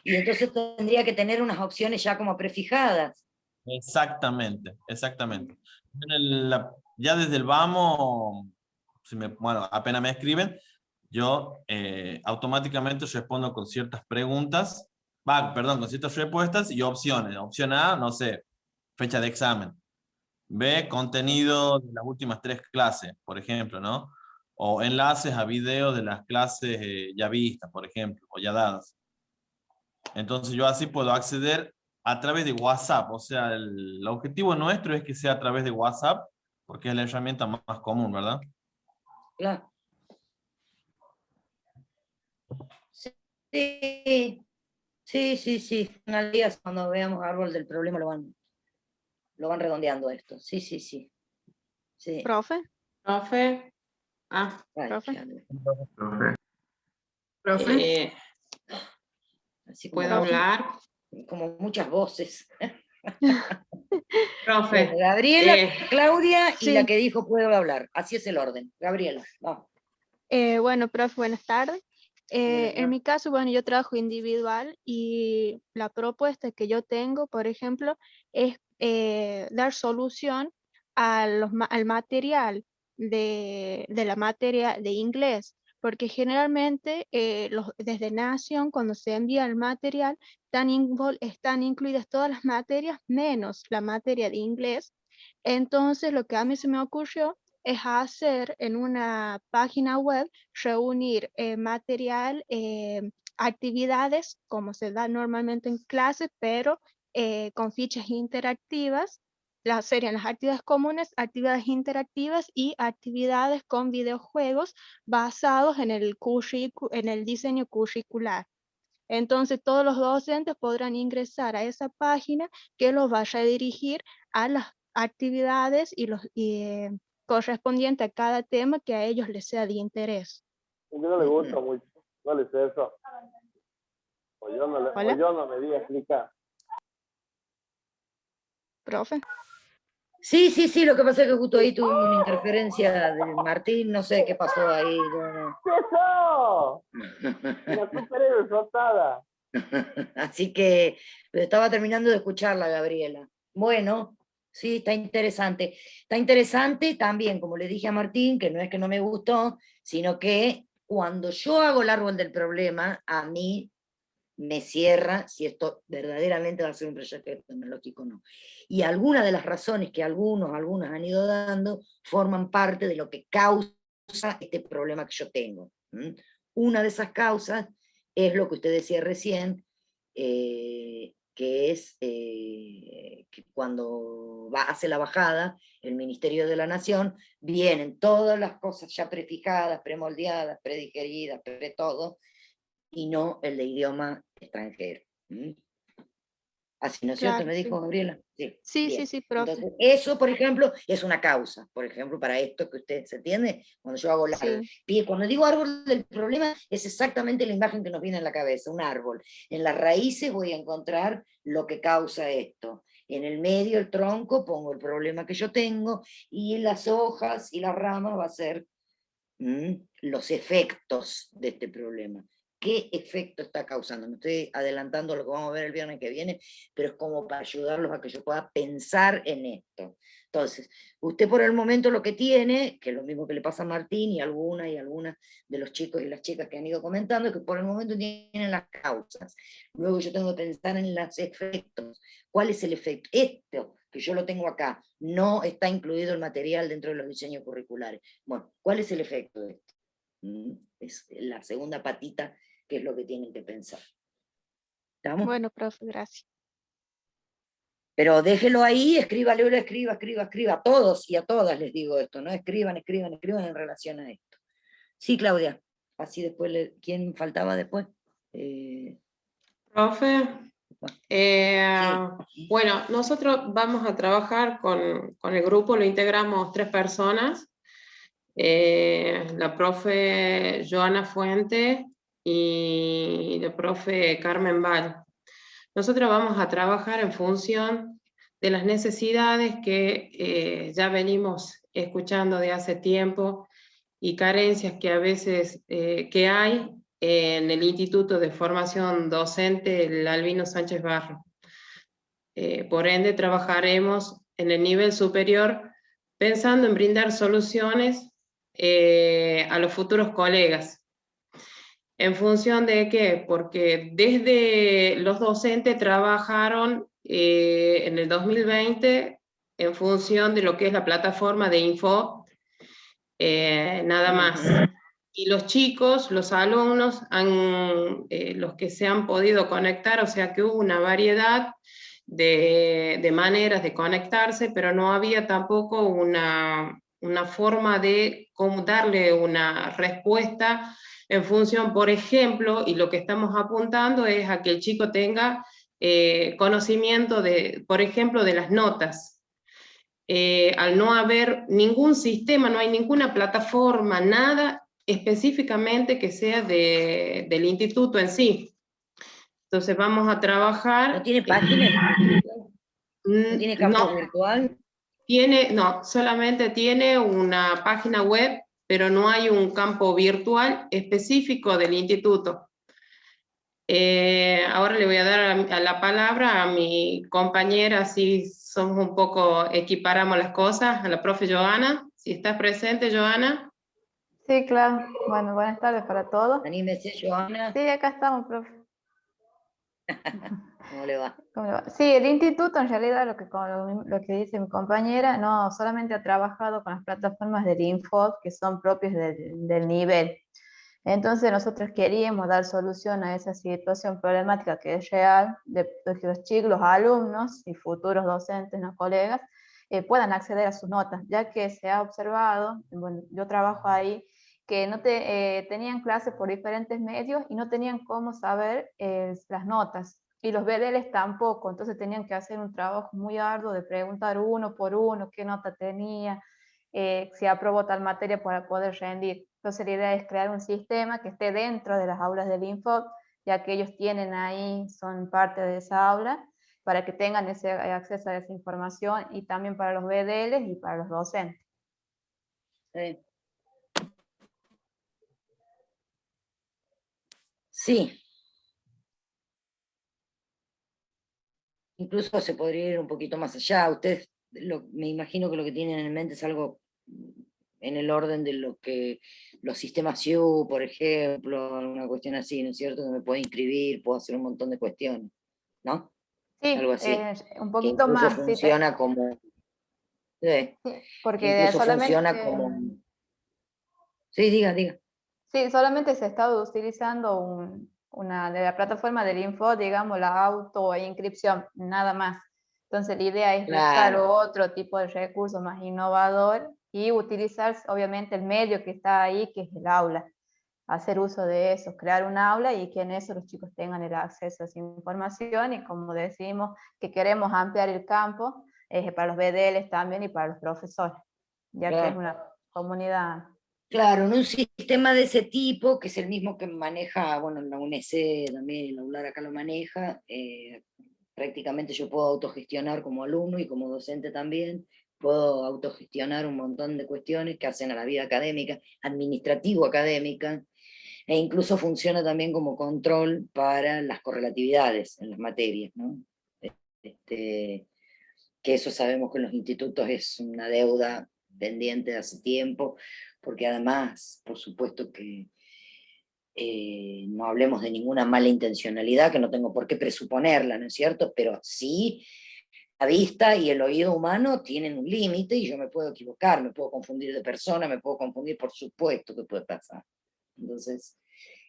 Y entonces tendría que tener unas opciones ya como prefijadas. Exactamente, exactamente. Ya desde el vamos, bueno, apenas me escriben, yo automáticamente respondo con ciertas preguntas, con ciertas respuestas y opciones. Opción A, no sé, fecha de examen. B, contenido de las últimas 3 clases, por ejemplo, ¿no? O enlaces a videos de las clases ya vistas, por ejemplo, o ya dadas. Entonces yo así puedo acceder a través de WhatsApp. O sea, el objetivo nuestro es que sea a través de WhatsApp, porque es la herramienta más común, ¿verdad? Claro. Sí. Unos días cuando veamos árbol del problema lo van redondeando esto. Sí. ¿Profe? Profe. Profe. Así ¿Puedo hablar? Como muchas voces. Profe. Bueno, Gabriela, Claudia y sí. la que dijo puedo hablar. Así es el orden. Gabriela, vamos. Bueno, profe, buenas tardes. En mi caso, bueno, yo trabajo individual y la propuesta que yo tengo, por ejemplo, es dar solución al material de la materia de inglés, porque generalmente desde Nación, cuando se envía el material, están incluidas todas las materias menos la materia de inglés. Entonces, lo que a mí se me ocurrió es hacer en una página web, reunir material, actividades, como se da normalmente en clase, pero con fichas interactivas. Serían las actividades comunes, actividades interactivas y actividades con videojuegos basados en el diseño curricular. Entonces, todos los docentes podrán ingresar a esa página que los vaya a dirigir a las actividades y correspondiente a cada tema que a ellos les sea de interés. A mí no le gusta mucho, no le sé eso. O yo no me di a explicar. ¿Profe? Sí, lo que pasa es que justo ahí tuve una interferencia de Martín, no sé qué pasó ahí. ¿Qué eso? Una superhéroe frotada. Así que estaba terminando de escucharla, Gabriela. Bueno, sí, está interesante. Está interesante también, como le dije a Martín, que no es que no me gustó, sino que cuando yo hago el árbol del problema, a mí me cierra si esto verdaderamente va a ser un proyecto tecnológico o no. Y algunas de las razones que algunas han ido dando forman parte de lo que causa este problema que yo tengo. Una de esas causas es lo que usted decía recién, que es que cuando hace la bajada el Ministerio de la Nación, vienen todas las cosas ya prefijadas, premoldeadas, predigeridas, todo, y no el de idioma extranjero. Así, ¿no es cierto? Claro, Me dijo Gabriela. Sí, profe. Entonces, eso, por ejemplo, es una causa, por ejemplo, para esto que usted se entiende, cuando yo hago cuando digo árbol del problema, es exactamente la imagen que nos viene en la cabeza, un árbol. En las raíces voy a encontrar lo que causa esto. En el medio, el tronco, pongo el problema que yo tengo, y en las hojas y las ramas va a ser los efectos de este problema. qué efecto está causando. Me estoy adelantando a lo que vamos a ver el viernes que viene, pero es como para ayudarlos a que yo pueda pensar en esto. Entonces, usted por el momento lo que tiene, que es lo mismo que le pasa a Martín y algunas de los chicos y las chicas que han ido comentando, es que por el momento tienen las causas. Luego yo tengo que pensar en los efectos. ¿Cuál es el efecto? Esto, que yo lo tengo acá, no está incluido el material dentro de los diseños curriculares. Bueno, ¿cuál es el efecto de esto? Es la segunda patita, que es lo que tienen que pensar. ¿Estamos? Bueno, profe, gracias. Pero déjelo ahí, escriba, a todos y a todas les digo esto, ¿no? Escriban en relación a esto. Sí, Claudia, así después, ¿quién faltaba después? Profe, bueno, nosotros vamos a trabajar con el grupo, lo integramos 3 personas, la profe Joana Fuente y la profe Carmen Val. Nosotros vamos a trabajar en función de las necesidades que ya venimos escuchando de hace tiempo y carencias que a veces que hay en el Instituto de Formación Docente el Albino Sánchez Barro. Por ende, trabajaremos en el nivel superior pensando en brindar soluciones a los futuros colegas. ¿En función de qué? Porque desde los docentes trabajaron en el 2020 en función de lo que es la plataforma de info, nada más. Y los chicos, los alumnos, los que se han podido conectar, o sea que hubo una variedad de maneras de conectarse, pero no había tampoco una forma de cómo darle una respuesta en función, por ejemplo, y lo que estamos apuntando es a que el chico tenga conocimiento de, por ejemplo, de las notas. Al no haber ningún sistema, no hay ninguna plataforma, nada específicamente que sea del instituto en sí. Entonces vamos a trabajar... ¿No tiene página? ¿No tiene campo virtual? No, solamente tiene una página web, pero no hay un campo virtual específico del instituto. Ahora le voy a dar la palabra a mi compañera, así somos un poco, equiparamos las cosas, a la profe Joana. Si estás presente, Joana. Sí, claro. Bueno, buenas tardes para todos. Anímese, Joana. Sí, acá estamos, profe. ¿Cómo le va? ¿Cómo le va? Sí, el instituto en realidad, lo que dice mi compañera, no solamente ha trabajado con las plataformas del Info, que son propias del nivel. Entonces nosotros queríamos dar solución a esa situación problemática que es real, de que los chicos, los alumnos y futuros docentes, no colegas, puedan acceder a sus notas, ya que se ha observado, bueno, yo trabajo ahí, que no tenían clases por diferentes medios y no tenían cómo saber las notas, y los BDLs tampoco, entonces tenían que hacer un trabajo muy arduo de preguntar uno por uno qué nota tenía, si aprobó tal materia para poder rendir. Entonces la idea es crear un sistema que esté dentro de las aulas del Info, ya que ellos tienen ahí, son parte de esa aula, para que tengan ese acceso a esa información, y también para los BDLs y para los docentes. Sí. Incluso se podría ir un poquito más allá. Ustedes, me imagino que lo que tienen en mente es algo en el orden de lo que los sistemas SIU, por ejemplo, alguna cuestión así, ¿no es cierto? Que me puedo inscribir, puedo hacer un montón de cuestiones, ¿no? Sí, algo así. Un poquito más. Funciona como... Sí, porque incluso solamente... funciona como... Sí, diga. Sí, solamente se está utilizando de la plataforma del Info, digamos, la autoinscripción, nada más. Entonces la idea es buscar otro tipo de recurso más innovador y utilizar obviamente el medio que está ahí, que es el aula. Hacer uso de eso, crear un aula y que en eso los chicos tengan el acceso a esa información, y como decimos que queremos ampliar el campo para los BDLs también y para los profesores, ya que es una comunidad. Claro, en un sistema de ese tipo, que es el mismo que maneja, bueno, la UNEC también, el AULAR acá lo maneja, prácticamente yo puedo autogestionar como alumno y como docente también, puedo autogestionar un montón de cuestiones que hacen a la vida académica, administrativo-académica, E incluso funciona también como control para las correlatividades en las materias, ¿no? Que eso sabemos que en los institutos es una deuda pendiente de hace tiempo, porque además, por supuesto que no hablemos de ninguna mala intencionalidad, que no tengo por qué presuponerla, ¿no es cierto? Pero sí, la vista y el oído humano tienen un límite y yo me puedo equivocar, me puedo confundir de persona, me puedo confundir, por supuesto que puede pasar. Entonces,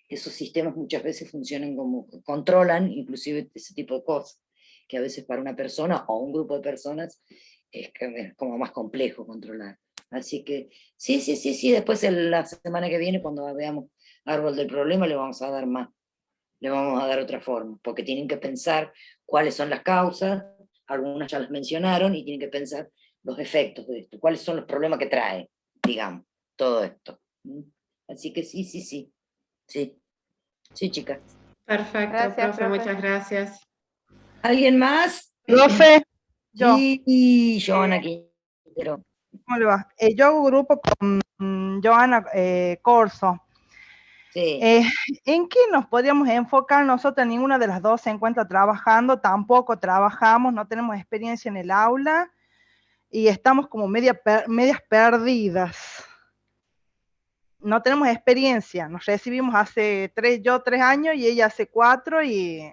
esos sistemas muchas veces funcionan como, controlan inclusive ese tipo de cosas, que a veces para una persona o un grupo de personas es como más complejo controlar. Así que sí, después la semana que viene, cuando veamos árbol del problema, le vamos a dar más, le vamos a dar otra forma, porque tienen que pensar cuáles son las causas, algunas ya las mencionaron, y tienen que pensar los efectos de esto, cuáles son los problemas que trae, digamos, todo esto. Así que sí, chicas. Perfecto, Gracias, profe, profe. muchas gracias. ¿Alguien más? Profe, yo. Sí, Joana Quintero. ¿Cómo le va? Yo hago grupo con Joana Corso. Sí. ¿En qué nos podríamos enfocar? Nosotros ninguna de las dos se encuentra trabajando, tampoco trabajamos, no tenemos experiencia en el aula y estamos como medias perdidas. No tenemos experiencia, nos recibimos hace 3 años y ella hace 4 y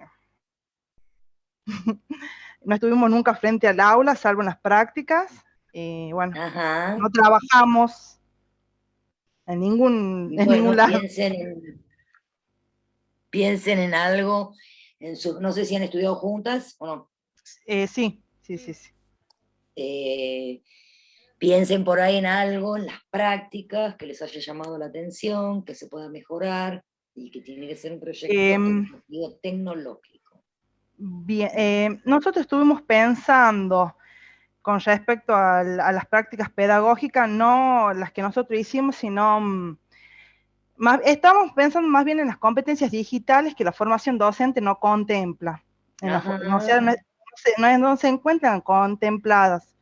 no estuvimos nunca frente al aula, salvo en las prácticas. Y bueno, no trabajamos en ningún lado. Piensen en algo, no sé si han estudiado juntas o no. Sí. Piensen por ahí en algo, en las prácticas, que les haya llamado la atención, que se pueda mejorar, y que tiene que ser un proyecto tecnológico. Bien, nosotros estuvimos pensando con respecto a las prácticas pedagógicas, no las que nosotros hicimos, sino estamos pensando más bien en las competencias digitales que la formación docente no contempla. No se encuentran contempladas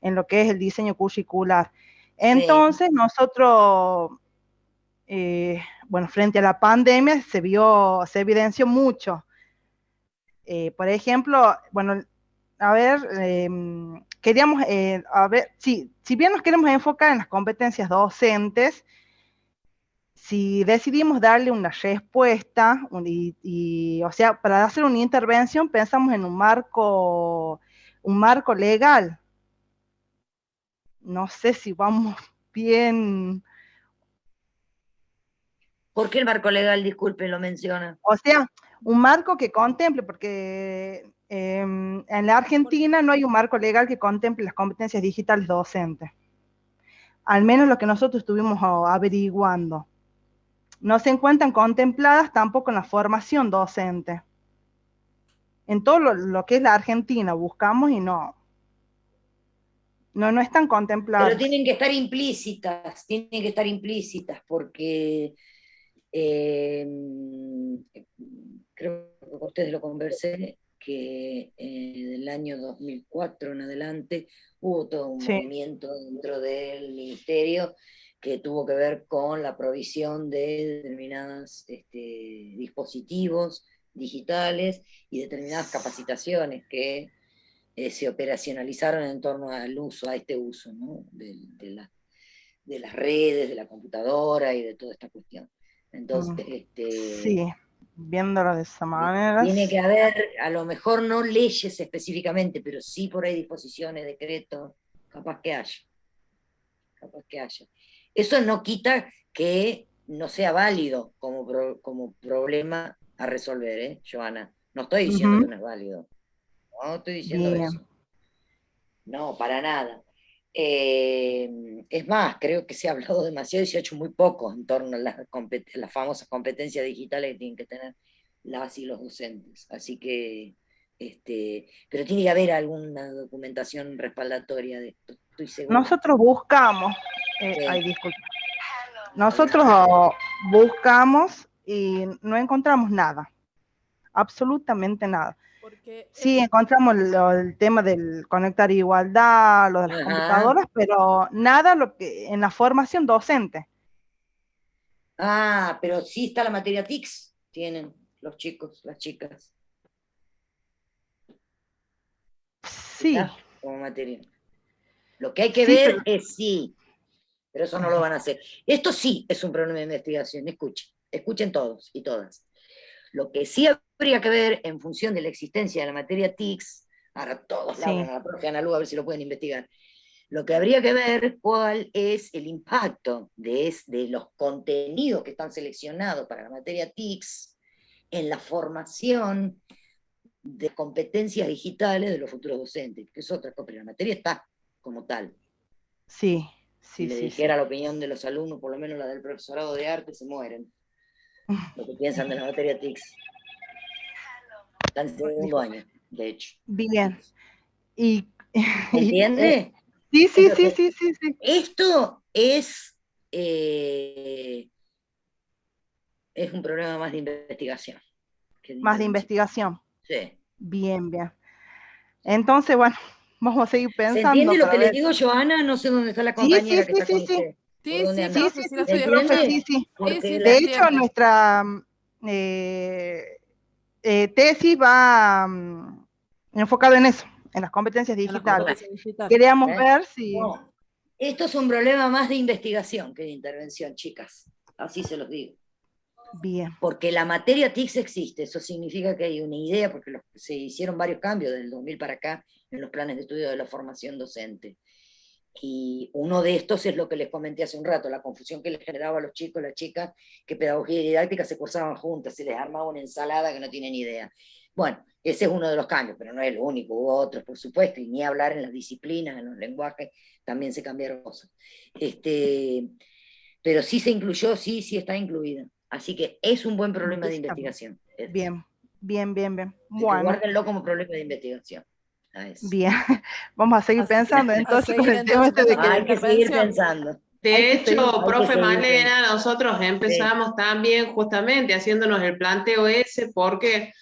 en lo que es el diseño curricular. Entonces, nosotros, bueno, frente a la pandemia se evidenció mucho. Por ejemplo, bueno, a ver, queríamos, si bien nos queremos enfocar en las competencias docentes, si decidimos darle una respuesta, o sea, para hacer una intervención pensamos en un marco legal. No sé si vamos bien. ¿Por qué el marco legal, disculpe, lo menciona? O sea, un marco que contemple, porque en la Argentina no hay un marco legal que contemple las competencias digitales docentes. Al menos lo que nosotros estuvimos averiguando. No se encuentran contempladas tampoco en la formación docente. En todo lo que es la Argentina buscamos y no están contempladas. Pero tienen que estar implícitas, porque creo que con ustedes lo conversé, que del año 2004 en adelante hubo todo un movimiento dentro del ministerio que tuvo que ver con la provisión de determinados dispositivos digitales y determinadas capacitaciones que se operacionalizaron en torno al uso, a este uso, ¿no? de las redes, de la computadora y de toda esta cuestión. Entonces, sí, viéndolo de esa manera. Tiene que haber, a lo mejor no leyes específicamente, pero sí por ahí disposiciones, decretos, capaz que haya. Eso no quita que no sea válido como problema a resolver, Joana. No estoy diciendo que no es válido. No estoy diciendo eso. No, para nada. Es más, creo que se ha hablado demasiado y se ha hecho muy poco en torno a las famosas competencias digitales que tienen que tener las y los docentes. Así que, pero tiene que haber alguna documentación respaldatoria de esto, estoy segura. Nosotros buscamos, Nosotros buscamos y no encontramos nada, absolutamente nada. Sí, encontramos el tema del conectar igualdad, lo de las computadoras, pero nada en la formación docente. Ah, pero sí está la materia TICS, tienen los chicos, las chicas. Sí. Está como materia. Lo que hay que Sí, ver pero- es sí, pero eso no lo van a hacer. Esto sí es un problema de investigación, escuchen todos y todas. Lo que sí habría que ver en función de la existencia de la materia TICS, ahora todos le hablan a la profe Ana Lu, a ver si lo pueden investigar. Lo que habría que ver cuál es el impacto de los contenidos que están seleccionados para la materia TICS en la formación de competencias digitales de los futuros docentes, que es otra cosa, pero la materia está como tal. Sí, Si sí, le sí. dijera la opinión de los alumnos, por lo menos la del profesorado de arte, se mueren. Lo que piensan de la materia TICS. Están en segundo año, de hecho. Bien. Y, ¿Entiende? sí, sí, Entonces, sí, sí, sí. Esto es un problema más de investigación. Más de investigación. Sí. Bien, bien. Entonces, bueno, vamos a seguir ¿Se pensando. entiende lo para que les ver. digo, Joana? No sé dónde está la Sí, compañera sí, que sí, está sí, con sí. usted. ¿Por dónde anda? Sí, sí, sí, ¿Se sí, profe, entiende? sí, sí. Porque De hecho, nuestra tesis va enfocado en eso, en las competencias digitales. Queríamos ver si... No, esto es un problema más de investigación que de intervención, chicas. Así se los digo. Bien. Porque la materia TICS existe, eso significa que hay una idea, porque se hicieron varios cambios del 2000 para acá en los planes de estudio de la formación docente. Y uno de estos es lo que les comenté hace un rato, la confusión que les generaba a los chicos, las chicas, que pedagogía y didáctica se cursaban juntas, se les armaba una ensalada que no tienen idea. Bueno, ese es uno de los cambios, pero no es el único, hubo otros, por supuesto, y ni hablar en las disciplinas, en los lenguajes, también se cambiaron cosas. Pero sí se incluyó, sí está incluida. Así que es un buen problema de investigación. Bien, bien, bien, bien. Así que Bueno. guárdenlo como problema de investigación. Bien, vamos a seguir pensando entonces con el tema este de que... Hay que seguir pensando. De hecho, profe Malena, pensando. nosotros empezamos también justamente haciéndonos el planteo ese porque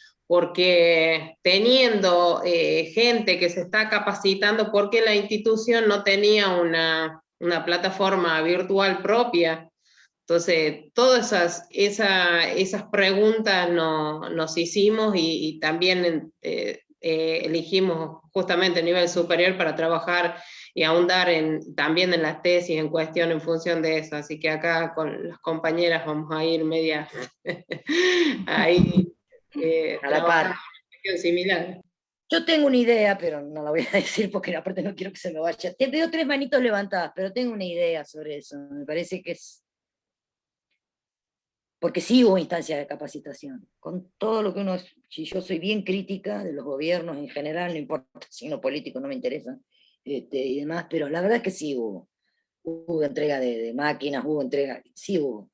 teniendo gente que se está capacitando, porque la institución no tenía una plataforma virtual propia. Entonces, todas esas preguntas nos hicimos y también elegimos justamente a nivel superior para trabajar y ahondar también en las tesis en cuestión en función de eso. Así que acá con las compañeras vamos a ir media ahí a la par. Similar. Yo tengo una idea, pero no la voy a decir porque aparte no quiero que se me vaya. Te veo 3 manitos levantadas, pero tengo una idea sobre eso. Me parece que es... Porque sí hubo instancias de capacitación. Con todo lo que uno... Si yo soy bien crítica de los gobiernos en general, no importa si no político, no me interesa, y demás, pero la verdad es que sí hubo. Hubo entrega de máquinas, hubo entrega... Sí hubo.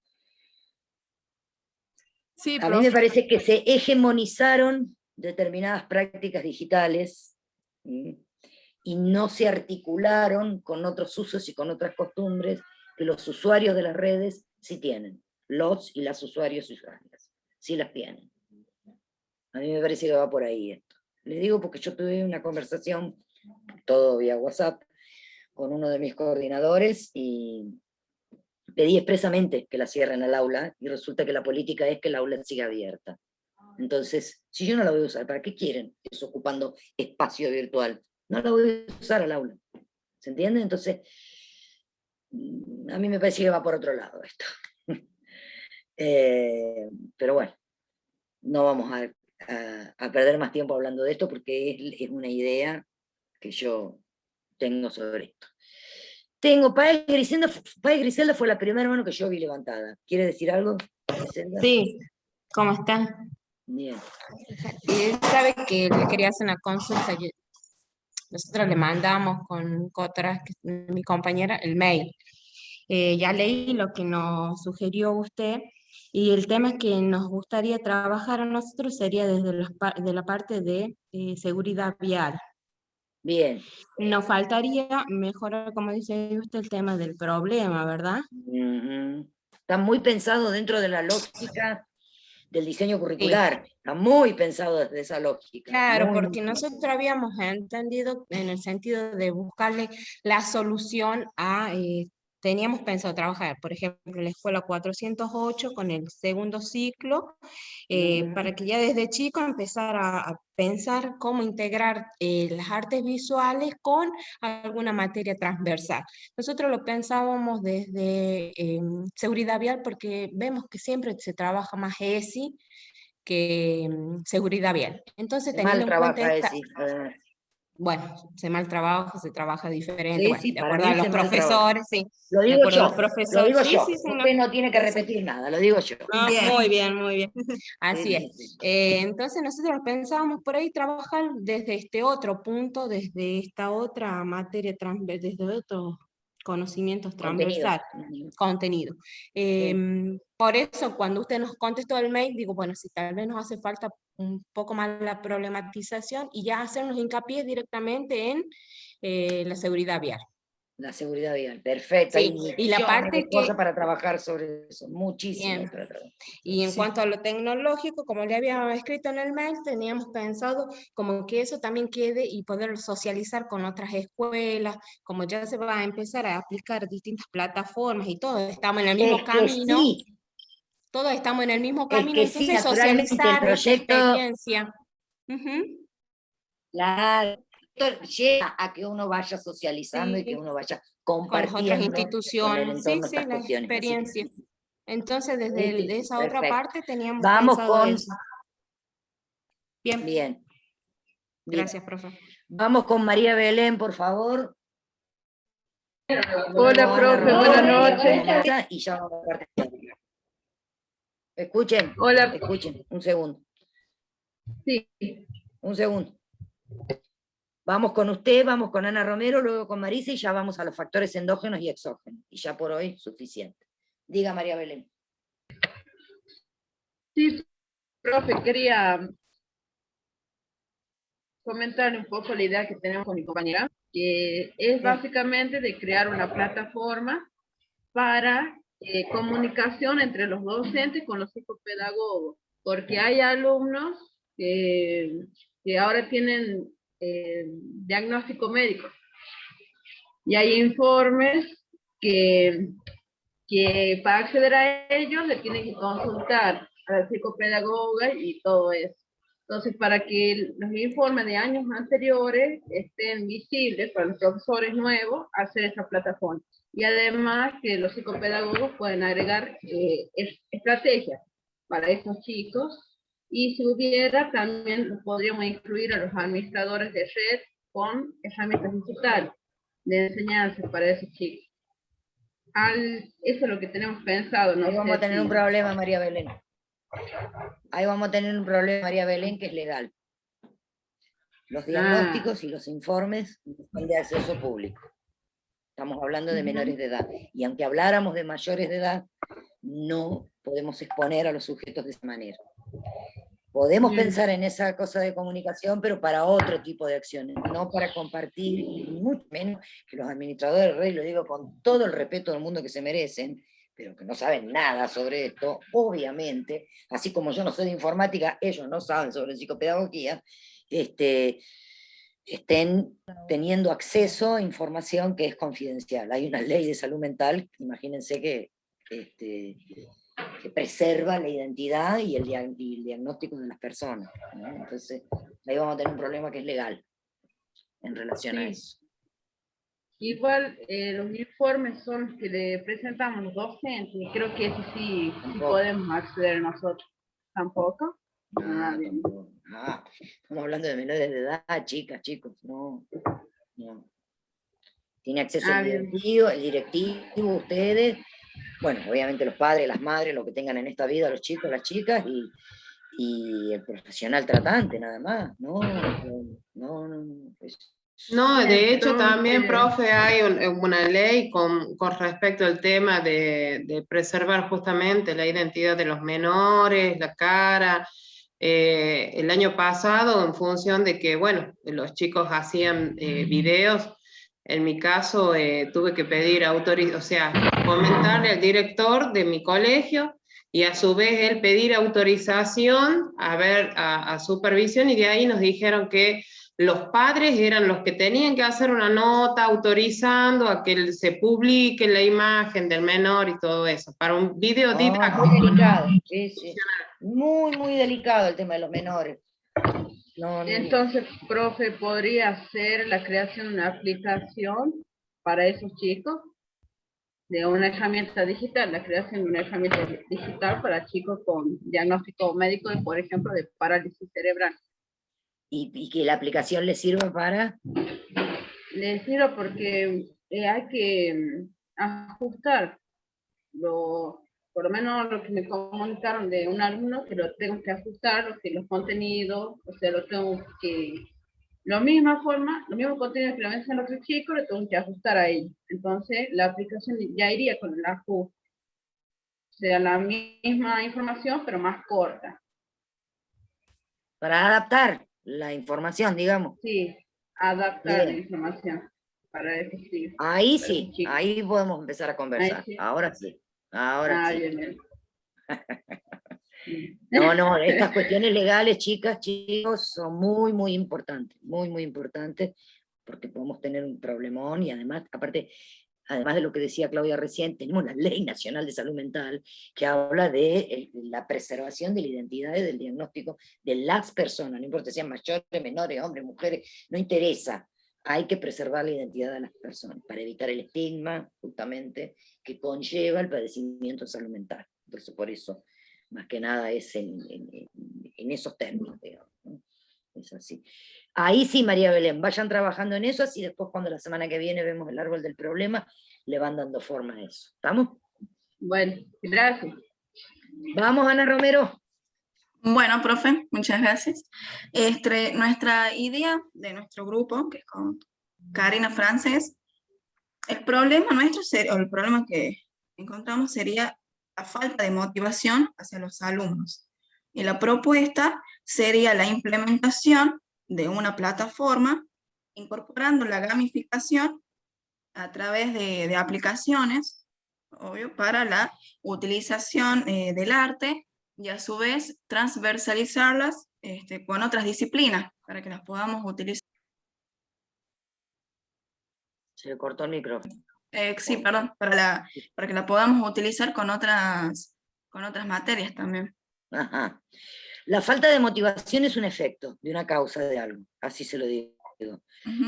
Sí, a mí me parece que se hegemonizaron determinadas prácticas digitales y no se articularon con otros usos y con otras costumbres que los usuarios de las redes sí tienen. Los y las usuarios y usuarias sí las tienen. A mí me parece que va por ahí esto. Les digo porque yo tuve una conversación, todo vía WhatsApp, con uno de mis coordinadores y pedí expresamente que la cierren al aula y resulta que la política es que el aula siga abierta. Entonces, si yo no la voy a usar, ¿para qué quieren eso ocupando espacio virtual? No la voy a usar al aula. ¿Se entiende? Entonces, a mí me parece que va por otro lado esto. Pero bueno, no vamos a perder más tiempo hablando de esto porque es una idea que yo tengo sobre esto. Páez Griselda fue la primera mano que yo vi levantada. ¿Quiere decir algo, Griselda? Sí, ¿cómo están? Bien. Sabe que le quería hacer una consulta. Nosotros le mandamos con Cotras, que es mi compañera, el mail. Ya leí lo que nos sugirió usted y el tema que nos gustaría trabajar a nosotros sería desde de la parte de seguridad vial. Bien. Nos faltaría mejorar, como dice usted, el tema del problema, ¿verdad? Está muy pensado dentro de la lógica del diseño curricular. Sí. Está muy pensado desde esa lógica. Claro, porque nosotros habíamos entendido en el sentido de buscarle la solución a teníamos pensado trabajar, por ejemplo, en la escuela 408 con el segundo ciclo, para que ya desde chico empezar a pensar cómo integrar las artes visuales con alguna materia transversal. Nosotros lo pensábamos desde seguridad vial porque vemos que siempre se trabaja más ESI que seguridad vial. Entonces, teniendo en cuenta esta... Bueno, se mal trabaja, se trabaja diferente, Sí, bueno, sí, de para acuerdo mí a los se mal profesores, sí. Lo De digo acuerdo a yo, los profesores. lo digo Sí, yo. sí, Usted no tiene que repetir nada, lo digo yo. muy bien, muy bien. Así Sí, es. sí, sí. Entonces nosotros pensábamos por ahí trabajar desde este otro punto, desde esta otra materia transversal, desde otros conocimientos transversales, contenido. Por eso cuando usted nos contestó el mail, digo, bueno, si tal vez nos hace falta un poco más la problematización y ya hacernos hincapié directamente en la seguridad vial. La seguridad vial, perfecto. Sí, Hay y la parte de cosas que... para trabajar sobre eso, muchísimo. Bien. Y en cuanto a lo tecnológico, como le había escrito en el mail, teníamos pensado como que eso también quede y poder socializar con otras escuelas, como ya se va a empezar a aplicar distintas plataformas y todos estamos en el mismo camino. Sí. Todos estamos en el mismo camino, Es que entonces sí, naturalmente socializar el esa proyecto, experiencia. Claro, llega a que uno vaya socializando y que uno vaya compartiendo con las otras instituciones, con el entorno sí, estas la cuestiones. experiencia. Entonces, desde esa otra perfecto. parte teníamos Vamos pensado con... eso. Bien. Bien. Gracias, profe. Vamos con María Belén, por favor. Hola, profe, buenas noches. Y ya vamos a partir. Escuchen, hola. Escuchen, un segundo. Sí. Un segundo. Vamos con usted, vamos con Ana Romero, luego con Marisa y ya vamos a los factores endógenos y exógenos. Y ya por hoy suficiente. Diga, María Belén. Sí, profe, quería comentarle un poco la idea que tenemos con mi compañera, que es básicamente de crear una plataforma para comunicación entre los docentes con los psicopedagogos, porque hay alumnos que ahora tienen diagnóstico médico y hay informes que para acceder a ellos le tienen que consultar a la psicopedagoga y todo eso. Entonces, para que los informes de años anteriores estén visibles para los profesores nuevos, hacer esa plataforma. Y además que los psicopedagogos pueden agregar estrategias para esos chicos. Y si hubiera, también podríamos incluir a los administradores de red con herramientas digitales de enseñanza para esos chicos. Eso es lo que tenemos pensado. Ahí vamos a tener un problema, María Belén. Ahí vamos a tener un problema, María Belén, que es legal. Los diagnósticos y los informes son de acceso público. Estamos hablando de menores de edad. Y aunque habláramos de mayores de edad, no podemos exponer a los sujetos de esa manera. Podemos pensar en esa cosa de comunicación, pero para otro tipo de acciones, no para compartir, y mucho menos que los administradores de red, lo digo con todo el respeto del mundo que se merecen, pero que no saben nada sobre esto, obviamente, así como yo no soy de informática, ellos no saben sobre psicopedagogía, estén teniendo acceso a información que es confidencial. Hay una ley de salud mental, imagínense que preserva la identidad y el diagnóstico de las personas, ¿no? Entonces, ahí vamos a tener un problema que es legal en relación a eso. Igual, los informes son los que le presentamos los docentes, y creo que eso sí podemos acceder nosotros. ¿Tampoco? Tampoco. Estamos hablando de menores de edad, chicas, chicos, no. Tiene acceso el directivo, ustedes, bueno, obviamente los padres, las madres, lo que tengan en esta vida, los chicos, las chicas, y el profesional tratante, nada más. No, de hecho también, profe, hay una ley con respecto al tema de preservar justamente la identidad de los menores, la cara. El año pasado, en función de que, bueno, los chicos hacían videos, en mi caso tuve que pedir comentarle al director de mi colegio y a su vez él pedir autorización a supervisión, y de ahí nos dijeron que los padres eran los que tenían que hacer una nota autorizando a que se publique la imagen del menor y todo eso, para un video didáctico. Muy delicado, sí, sí. Muy, muy delicado el tema de los menores. Entonces, profe, ¿podría hacer la creación de una aplicación para esos chicos? De una herramienta digital, la creación de una herramienta digital para chicos con diagnóstico médico, por ejemplo, de parálisis cerebral. ¿Y que la aplicación les sirva para? Les sirve porque hay que ajustar, por lo menos lo que me comunicaron de un alumno, que lo tengo que ajustar, los contenidos, o sea, lo tengo que... La misma forma, los mismos contenidos que le mencionan a los chicos, le tengo que ajustar a ellos. Entonces, la aplicación ya iría con el ajuste. O sea, la misma información, pero más corta. Para adaptar la información, digamos. Sí, adaptar la información. Para eso sí. Ahí sí, ahí podemos empezar a conversar. Sí. Ahora sí. Ahora sí. Bien. No, estas cuestiones legales, chicas, chicos, son muy, muy importantes, muy, muy importantes, porque podemos tener un problemón y además, además de lo que decía Claudia recién, tenemos la Ley Nacional de Salud Mental que habla de la preservación de la identidad y del diagnóstico de las personas, no importa si sean mayores, menores, hombres, mujeres, no interesa. Hay que preservar la identidad de las personas para evitar el estigma, justamente, que conlleva el padecimiento de salud mental. Entonces, por eso, más que nada, es en esos términos, digamos, ¿no? Es así. Ahí sí, María Belén, vayan trabajando en eso, así después cuando la semana que viene vemos el árbol del problema, le van dando forma a eso. ¿Estamos? Bueno, gracias. Vamos, Ana Romero. Bueno, profe, muchas gracias. Nuestra idea de nuestro grupo, que es con Karina Frances, el problema nuestro, o el problema que encontramos sería la falta de motivación hacia los alumnos. Y la propuesta sería la implementación de una plataforma incorporando la gamificación a través de aplicaciones, obvio, para la utilización del arte, y a su vez transversalizarlas con otras disciplinas, para que las podamos utilizar. Se le cortó el micrófono. Sí, perdón, para que la podamos utilizar con otras materias también. Ajá. La falta de motivación es un efecto de una causa de algo, así se lo digo.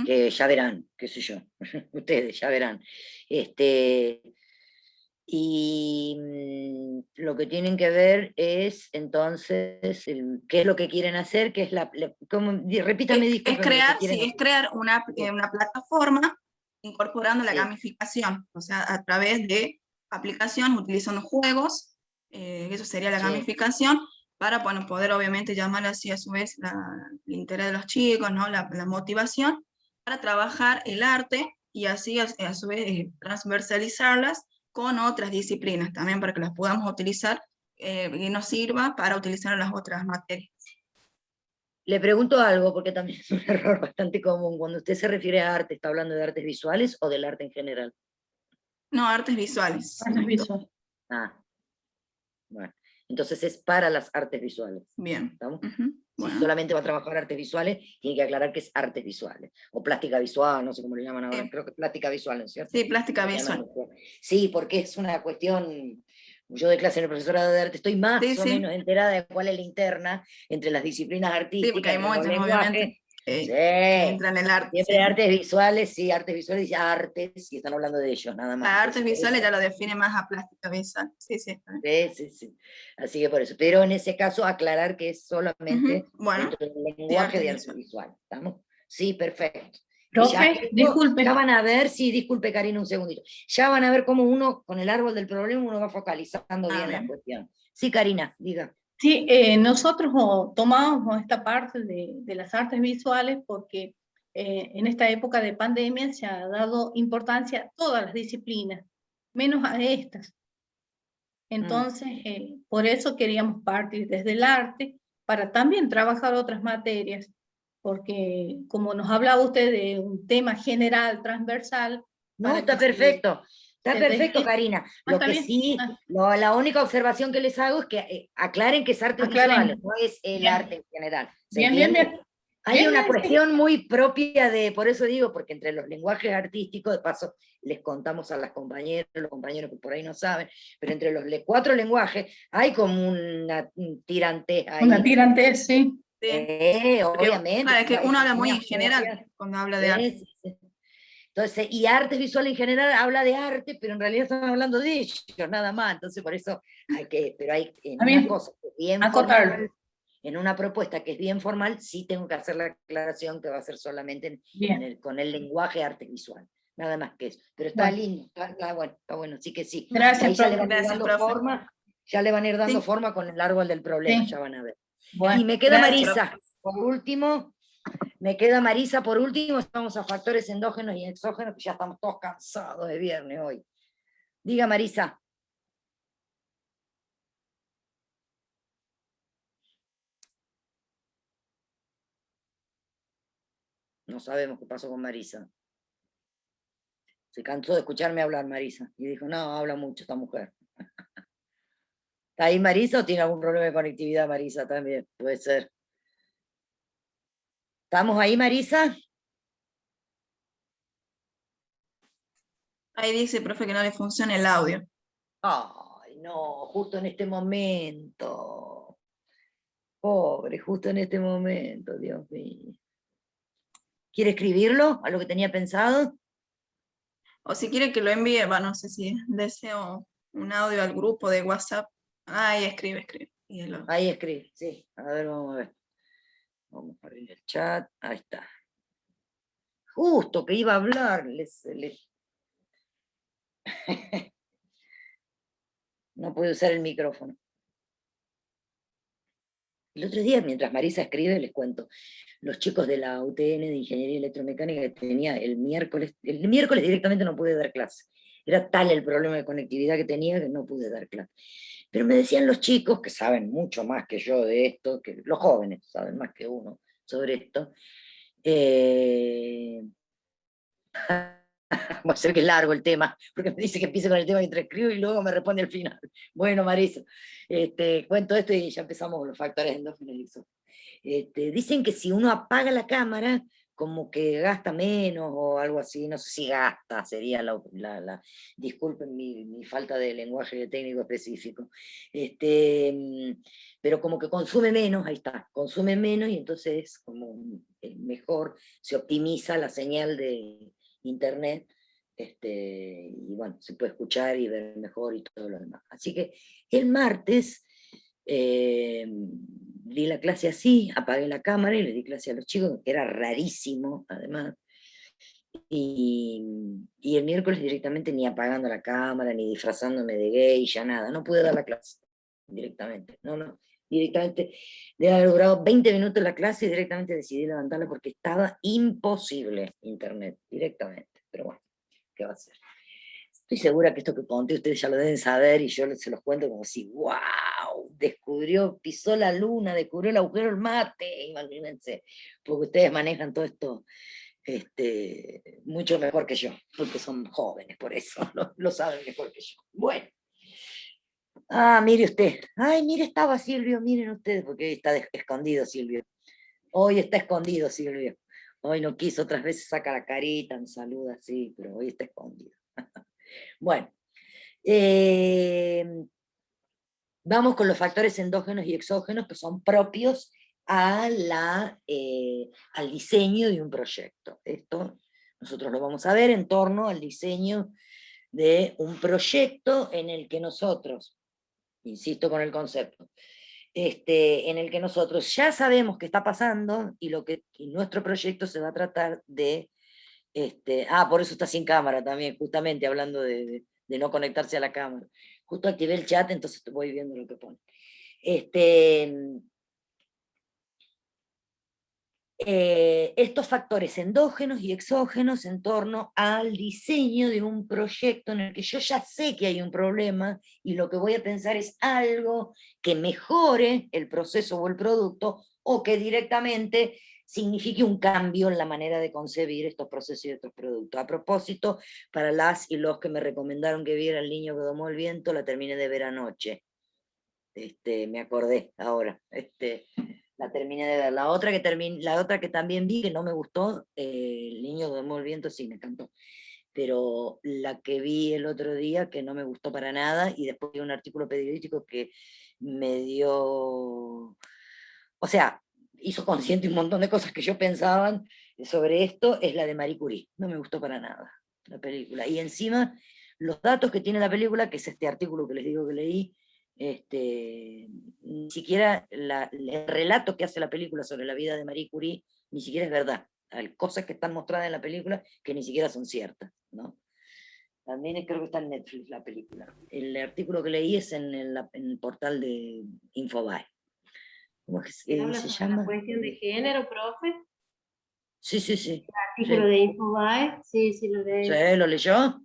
Que ya verán, qué sé yo, ustedes ya verán. Y lo que tienen que ver es, entonces, qué es lo que quieren hacer, qué es repítame, discúlpeme. Es crear una plataforma incorporando la gamificación, o sea, a través de aplicaciones, utilizando juegos, eso sería la gamificación, para poder obviamente llamar así a su vez el interés de los chicos, ¿no? la motivación, para trabajar el arte y así a su vez transversalizarlas con otras disciplinas también, para que las podamos utilizar y nos sirva para utilizar las otras materias. Le pregunto algo, porque también es un error bastante común. Cuando usted se refiere a arte, ¿está hablando de artes visuales o del arte en general? No, artes visuales. Artes visuales. Ah, bueno. Entonces es para las artes visuales. Bien. ¿Estamos? Bueno. Si solamente va a trabajar artes visuales, tiene que aclarar que es artes visuales. O plástica visual, no sé cómo le llaman ahora, creo que es plástica visual, ¿no es cierto? Sí, plástica visual. Sí, porque es una cuestión... Yo doy clase en el profesorado de arte, estoy más o menos enterada de cuál es la interna entre las disciplinas artísticas. Sí, porque hay muchas, obviamente. Entran en el arte. Siempre artes visuales, sí, artes visuales y artes, y están hablando de ellos, nada más. Las artes visuales ya lo define más a plástica visual. Sí. Sí. Así que por eso. Pero en ese caso, aclarar que es solamente dentro del lenguaje de arte visual. ¿Estamos? Sí, perfecto. Profe, disculpe. Ya van a ver, sí, disculpe Karina un segundito. Ya van a ver cómo uno, con el árbol del problema, uno va focalizando bien la cuestión. Sí, Karina, diga. Sí, nosotros tomamos esta parte de las artes visuales porque en esta época de pandemia se ha dado importancia a todas las disciplinas, menos a estas. Entonces, por eso queríamos partir desde el arte para también trabajar otras materias, porque como nos hablaba usted de un tema general, transversal. No, está perfecto. Está perfecto, Karina. Lo que sí, la única observación que les hago es que aclaren que es artes visuales, no es el arte en general. Bien. Hay una cuestión muy propia de, por eso digo, porque entre los lenguajes artísticos, de paso les contamos a las compañeras, los compañeros que por ahí no saben, pero entre los 4 lenguajes hay como una tirantez ahí. Una tirantez, sí. Obviamente. Claro, es que uno habla muy en general cuando habla de arte. Sí. Entonces, y artes visuales en general habla de arte, pero en realidad están hablando de ellos, nada más. Entonces, por eso hay que, pero hay en una cosa bien formal, en una propuesta que es bien formal, sí tengo que hacer la aclaración que va a ser solamente con el lenguaje arte visual. Nada más que eso. Pero está lindo, está bueno, sí que sí. Gracias, ahí ya profe. le van a ir dando forma, ya le van a ir dando forma con el árbol del problema, ya van a ver. Bueno, y me queda gracias, Marisa, por último. Me queda Marisa por último, estamos a factores endógenos y exógenos, que ya estamos todos cansados de viernes hoy. Diga Marisa. No sabemos qué pasó con Marisa. Se cansó de escucharme hablar Marisa y dijo, no, habla mucho esta mujer. ¿Está ahí Marisa o tiene algún problema de conectividad Marisa también? Puede ser. ¿Estamos ahí Marisa? Ahí dice, profe, que no le funciona el audio. Ay, no, justo en este momento. Pobre, justo en este momento, Dios mío. ¿Quiere escribirlo a lo que tenía pensado? O si quiere que lo envíe, no sé si deseo un audio al grupo de WhatsApp. Ahí escribe. Ahí escribe, sí. A ver, vamos a ver. Vamos a abrir el chat. Ahí está. Justo que iba a hablar. No puede usar el micrófono. El otro día, mientras Marisa escribe, les cuento, los chicos de la UTN de Ingeniería Electromecánica que tenía el miércoles directamente no pude dar clase. Era tal el problema de conectividad que tenía que no pude dar clase. Pero me decían los chicos, que saben mucho más que yo de esto, que los jóvenes saben más que uno sobre esto, va a ser que es largo el tema, porque me dice que empiece con el tema mientras escribo y luego me responde al final. Bueno, Marisa, cuento esto y ya empezamos con los factores endógenos y exógenos. Dicen que si uno apaga la cámara, como que gasta menos o algo así, no sé si gasta, sería disculpen mi falta de lenguaje técnico específico, pero como que consume menos, ahí está, consume menos y entonces como mejor, se optimiza la señal de internet, y bueno, se puede escuchar y ver mejor y todo lo demás. Así que el martes di la clase así, apagué la cámara y le di clase a los chicos, que era rarísimo además, y el miércoles directamente ni apagando la cámara, ni disfrazándome de gay, ya nada, no pude dar la clase directamente, directamente, debe haber durado 20 minutos la clase y directamente decidí levantarla porque estaba imposible internet, directamente, pero bueno, ¿qué va a hacer? Estoy segura que esto que conté ustedes ya lo deben saber y yo se los cuento como si, wow, pisó la luna, descubrió el agujero del mate, imagínense, porque ustedes manejan todo esto mucho mejor que yo, porque son jóvenes, por eso lo saben mejor que yo. Bueno. Mire usted. Ay, mire, estaba Silvio, miren ustedes, porque hoy está escondido Silvio. Hoy está escondido Silvio. Hoy no quiso, otras veces saca la carita, me saluda así, pero hoy está escondido. Bueno. Vamos con los factores endógenos y exógenos que son propios al diseño de un proyecto. Esto nosotros lo vamos a ver en torno al diseño de un proyecto en el que nosotros, insisto con el concepto, en el que nosotros ya sabemos qué está pasando y nuestro proyecto se va a tratar de... por eso está sin cámara también, justamente hablando de no conectarse a la cámara. Justo activé el chat, entonces voy viendo lo que pone. Estos factores endógenos y exógenos en torno al diseño de un proyecto en el que yo ya sé que hay un problema y lo que voy a pensar es algo que mejore el proceso o el producto o que directamente signifique un cambio en la manera de concebir estos procesos y estos productos. A propósito, para las y los que me recomendaron que viera El niño que domó el viento, la terminé de ver anoche. Me acordé ahora. La terminé terminé de ver. La otra que también vi, que no me gustó, El niño que domó el viento, sí, me encantó. Pero la que vi el otro día, que no me gustó para nada, y después vi un artículo periodístico que me dio, o sea, hizo consciente un montón de cosas que yo pensaba sobre esto, es la de Marie Curie. No me gustó para nada la película. Y encima, los datos que tiene la película, que es este artículo que les digo que leí, ni siquiera el relato que hace la película sobre la vida de Marie Curie, ni siquiera es verdad. Hay cosas que están mostradas en la película que ni siquiera son ciertas, ¿no? También creo que está en Netflix la película. El artículo que leí es en el portal de Infobae. ¿Cómo es que ¿Habla se sobre llama? la cuestión de género, profe? Sí, sí, sí. El artículo Sí. de Infobae, sí, sí lo leí. ¿Sí? ¿Lo leyó?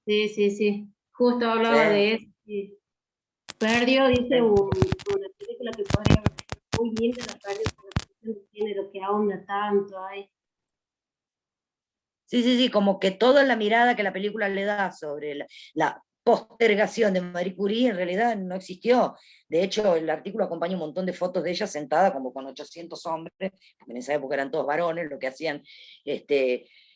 Sí, sí, sí. Justo hablaba Sí. de eso. Sí. Perdió, dice, una película que podría haber sido muy linda, la perdió por la cuestión de género que ahonda tanto ahí. Sí, sí, sí, como que toda la mirada que la película le da sobre la postergación de Marie Curie en realidad no existió. De hecho, el artículo acompaña un montón de fotos de ella sentada como con 800 hombres, porque en esa época eran todos varones, lo que hacían,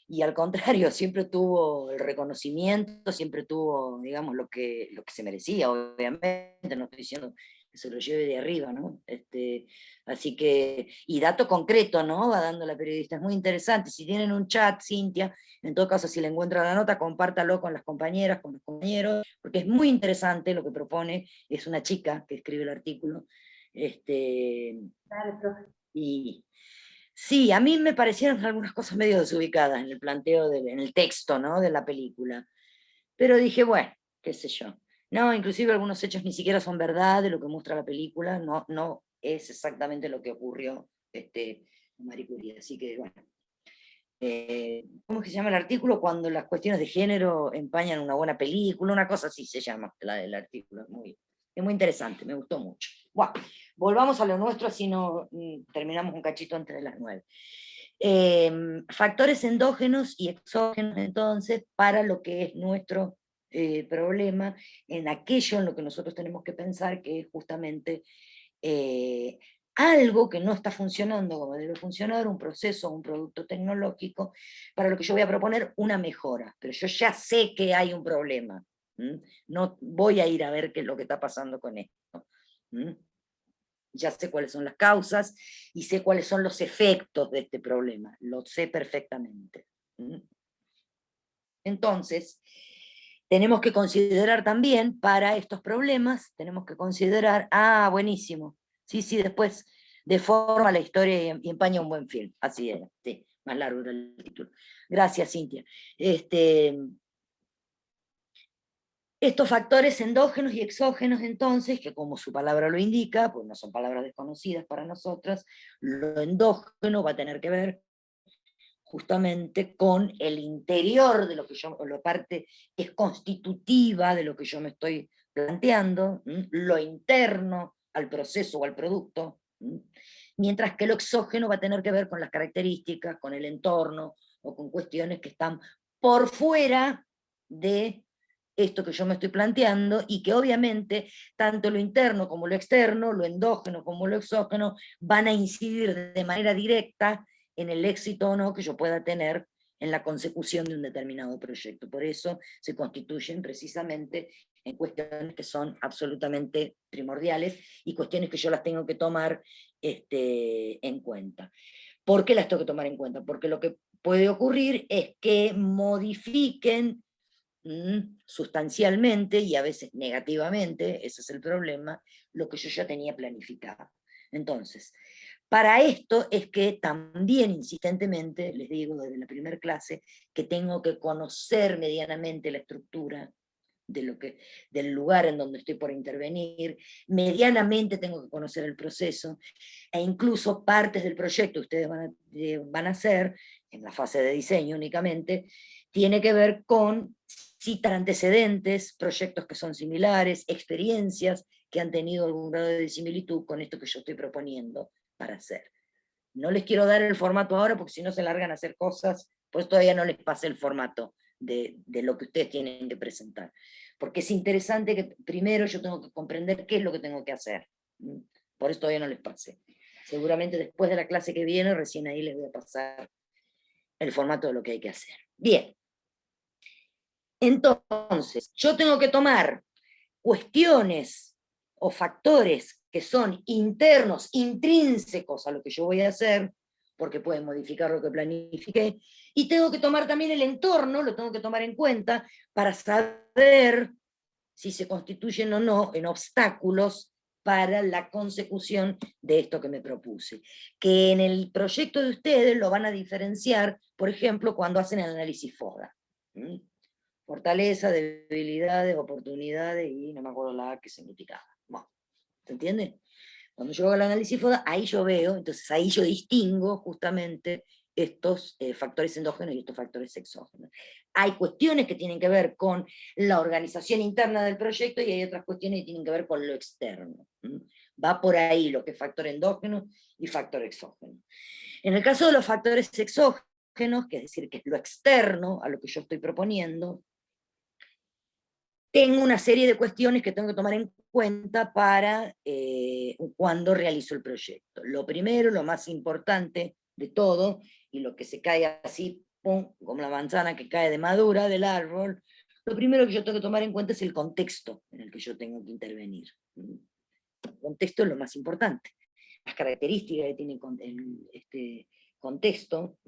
y al contrario, siempre tuvo el reconocimiento, siempre tuvo, digamos, lo que se merecía, obviamente, no estoy diciendo que se lo lleve de arriba, ¿no? Así que, y dato concreto, ¿no? Va dando la periodista, es muy interesante. Si tienen un chat, Cintia, en todo caso, si le encuentra la nota, compártalo con las compañeras, con los compañeros, porque es muy interesante lo que propone, es una chica que escribe el artículo. Claro, profe. Y sí, a mí me parecieron algunas cosas medio desubicadas en el planteo, en el texto, ¿no? De la película. Pero dije, bueno, qué sé yo. No, inclusive algunos hechos ni siquiera son verdad de lo que muestra la película, no es exactamente lo que ocurrió con Marie Curie. Así que, bueno. ¿Cómo es que se llama el artículo? Cuando las cuestiones de género empañan una buena película, una cosa así se llama el artículo. Es muy interesante, me gustó mucho. Bueno, volvamos a lo nuestro, así no terminamos un cachito antes de las 9. Factores endógenos y exógenos, entonces, para lo que es nuestro problema, en aquello en lo que nosotros tenemos que pensar, que es justamente algo que no está funcionando como debe funcionar, un proceso, un producto tecnológico, para lo que yo voy a proponer una mejora, pero yo ya sé que hay un problema, no voy a ir a ver qué es lo que está pasando con esto. Ya sé cuáles son las causas y sé cuáles son los efectos de este problema, lo sé perfectamente. Entonces, tenemos que considerar también, para estos problemas, tenemos que considerar, buenísimo, sí, después deforma la historia y empaña un buen film, así era, sí, más largo era el título. Gracias, Cintia. Estos factores endógenos y exógenos, entonces, que como su palabra lo indica, pues no son palabras desconocidas para nosotras, lo endógeno va a tener que ver justamente con el interior de lo que yo, o la parte que es constitutiva de lo que yo me estoy planteando, lo interno al proceso o al producto, mientras que lo exógeno va a tener que ver con las características, con el entorno, o con cuestiones que están por fuera de esto que yo me estoy planteando, y que obviamente tanto lo interno como lo externo, lo endógeno como lo exógeno, van a incidir de manera directa en el éxito o no que yo pueda tener en la consecución de un determinado proyecto. Por eso se constituyen precisamente en cuestiones que son absolutamente primordiales y cuestiones que yo las tengo que tomar en cuenta. ¿Por qué las tengo que tomar en cuenta? Porque lo que puede ocurrir es que modifiquen sustancialmente y a veces negativamente, ese es el problema, lo que yo ya tenía planificado. Entonces, para esto es que también insistentemente, les digo desde la primera clase, que tengo que conocer medianamente la estructura del lugar en donde estoy por intervenir, medianamente tengo que conocer el proceso, e incluso partes del proyecto ustedes van a hacer, en la fase de diseño únicamente, tiene que ver con citar antecedentes, proyectos que son similares, experiencias que han tenido algún grado de similitud con esto que yo estoy proponiendo para hacer. No les quiero dar el formato ahora porque si no se largan a hacer cosas, pues todavía no les pasé el formato de lo que ustedes tienen que presentar. Porque es interesante que primero yo tengo que comprender qué es lo que tengo que hacer. Por eso todavía no les pasé. Seguramente después de la clase que viene, recién ahí les voy a pasar el formato de lo que hay que hacer. Bien. Entonces, yo tengo que tomar cuestiones o factores que son internos, intrínsecos a lo que yo voy a hacer, porque pueden modificar lo que planifiqué, y tengo que tomar también el entorno, lo tengo que tomar en cuenta para saber si se constituyen o no en obstáculos para la consecución de esto que me propuse. Que en el proyecto de ustedes lo van a diferenciar, por ejemplo, cuando hacen el análisis FODA. Fortaleza, debilidades, oportunidades, y no me acuerdo la A que significaba. Bueno, ¿se entiende? Cuando yo hago el análisis FODA, ahí yo veo, entonces ahí yo distingo justamente estos factores endógenos y estos factores exógenos. Hay cuestiones que tienen que ver con la organización interna del proyecto y hay otras cuestiones que tienen que ver con lo externo. Va por ahí lo que es factor endógeno y factor exógeno. En el caso de los factores exógenos, que es decir, que es lo externo a lo que yo estoy proponiendo, tengo una serie de cuestiones que tengo que tomar en cuenta para cuando realizo el proyecto. Lo primero, lo más importante de todo, y lo que se cae así, pum, como la manzana que cae de madura del árbol, lo primero que yo tengo que tomar en cuenta es el contexto en el que yo tengo que intervenir. El contexto es lo más importante. Las características que tiene este contexto,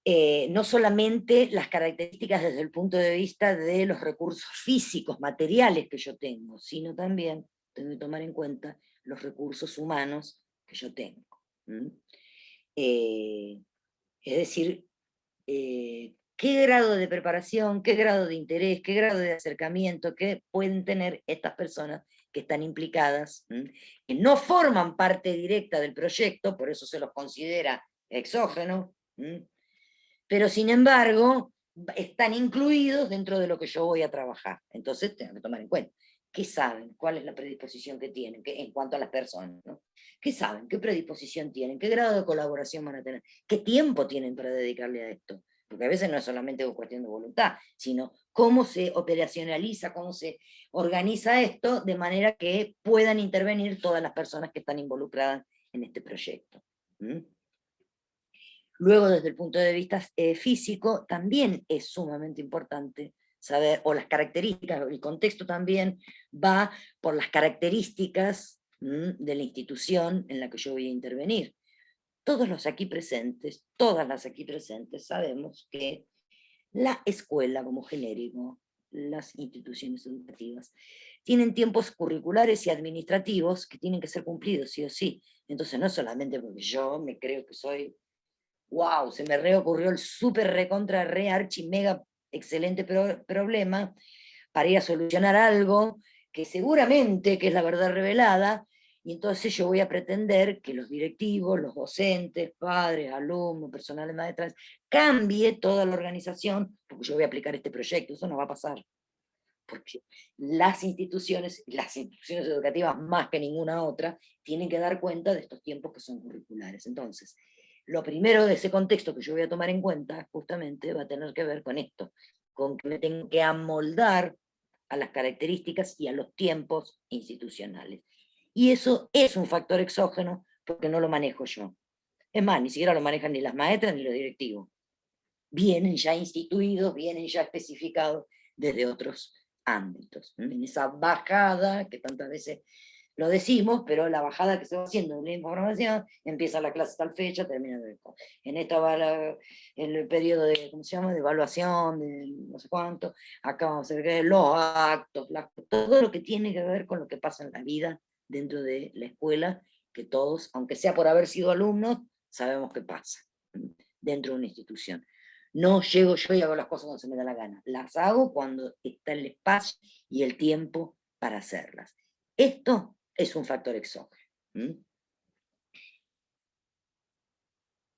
no solamente las características desde el punto de vista de los recursos físicos, materiales que yo tengo, sino también tengo que tomar en cuenta los recursos humanos que yo tengo. Es decir, qué grado de preparación, qué grado de interés, qué grado de acercamiento que pueden tener estas personas que están implicadas, que no forman parte directa del proyecto, por eso se los considera exógenos, pero sin embargo están incluidos dentro de lo que yo voy a trabajar. Entonces tengo que tomar en cuenta qué saben, cuál es la predisposición que tienen en cuanto a las personas, ¿no? ¿Qué saben? ¿Qué predisposición tienen? ¿Qué grado de colaboración van a tener? ¿Qué tiempo tienen para dedicarle a esto? Porque a veces no es solamente cuestión de voluntad, sino cómo se operacionaliza, cómo se organiza esto de manera que puedan intervenir todas las personas que están involucradas en este proyecto. Luego, desde el punto de vista físico, también es sumamente importante saber, o las características, el contexto también va por las características de la institución en la que yo voy a intervenir. Todos los aquí presentes, todas las aquí presentes, sabemos que la escuela como genérico, las instituciones educativas, tienen tiempos curriculares y administrativos que tienen que ser cumplidos, sí o sí. Entonces no solamente porque yo me creo que soy wow, se me reocurrió el súper recontra re archi mega excelente problema para ir a solucionar algo que seguramente que es la verdad revelada, y entonces yo voy a pretender que los directivos, los docentes, padres, alumnos, personal de maestras, cambie toda la organización, porque yo voy a aplicar este proyecto. Eso no va a pasar. Porque las instituciones educativas, más que ninguna otra, tienen que dar cuenta de estos tiempos que son curriculares. Entonces, lo primero de ese contexto que yo voy a tomar en cuenta, justamente, va a tener que ver con esto, con que me tengo que amoldar a las características y a los tiempos institucionales. Y eso es un factor exógeno, porque no lo manejo yo. Es más, ni siquiera lo manejan ni las maestras ni los directivos. Vienen ya instituidos, vienen ya especificados desde otros ámbitos. En esa bajada, que tantas veces lo decimos, pero la bajada que se va haciendo de la información, empieza la clase tal fecha, termina en esta va el periodo de, ¿cómo se llama?, de evaluación, de no sé cuánto, acá vamos a ver los actos, todo lo que tiene que ver con lo que pasa en la vida dentro de la escuela, que todos, aunque sea por haber sido alumnos, sabemos qué pasa dentro de una institución. No llego yo y hago las cosas cuando se me da la gana, las hago cuando está el espacio y el tiempo para hacerlas. Esto es un factor exógeno.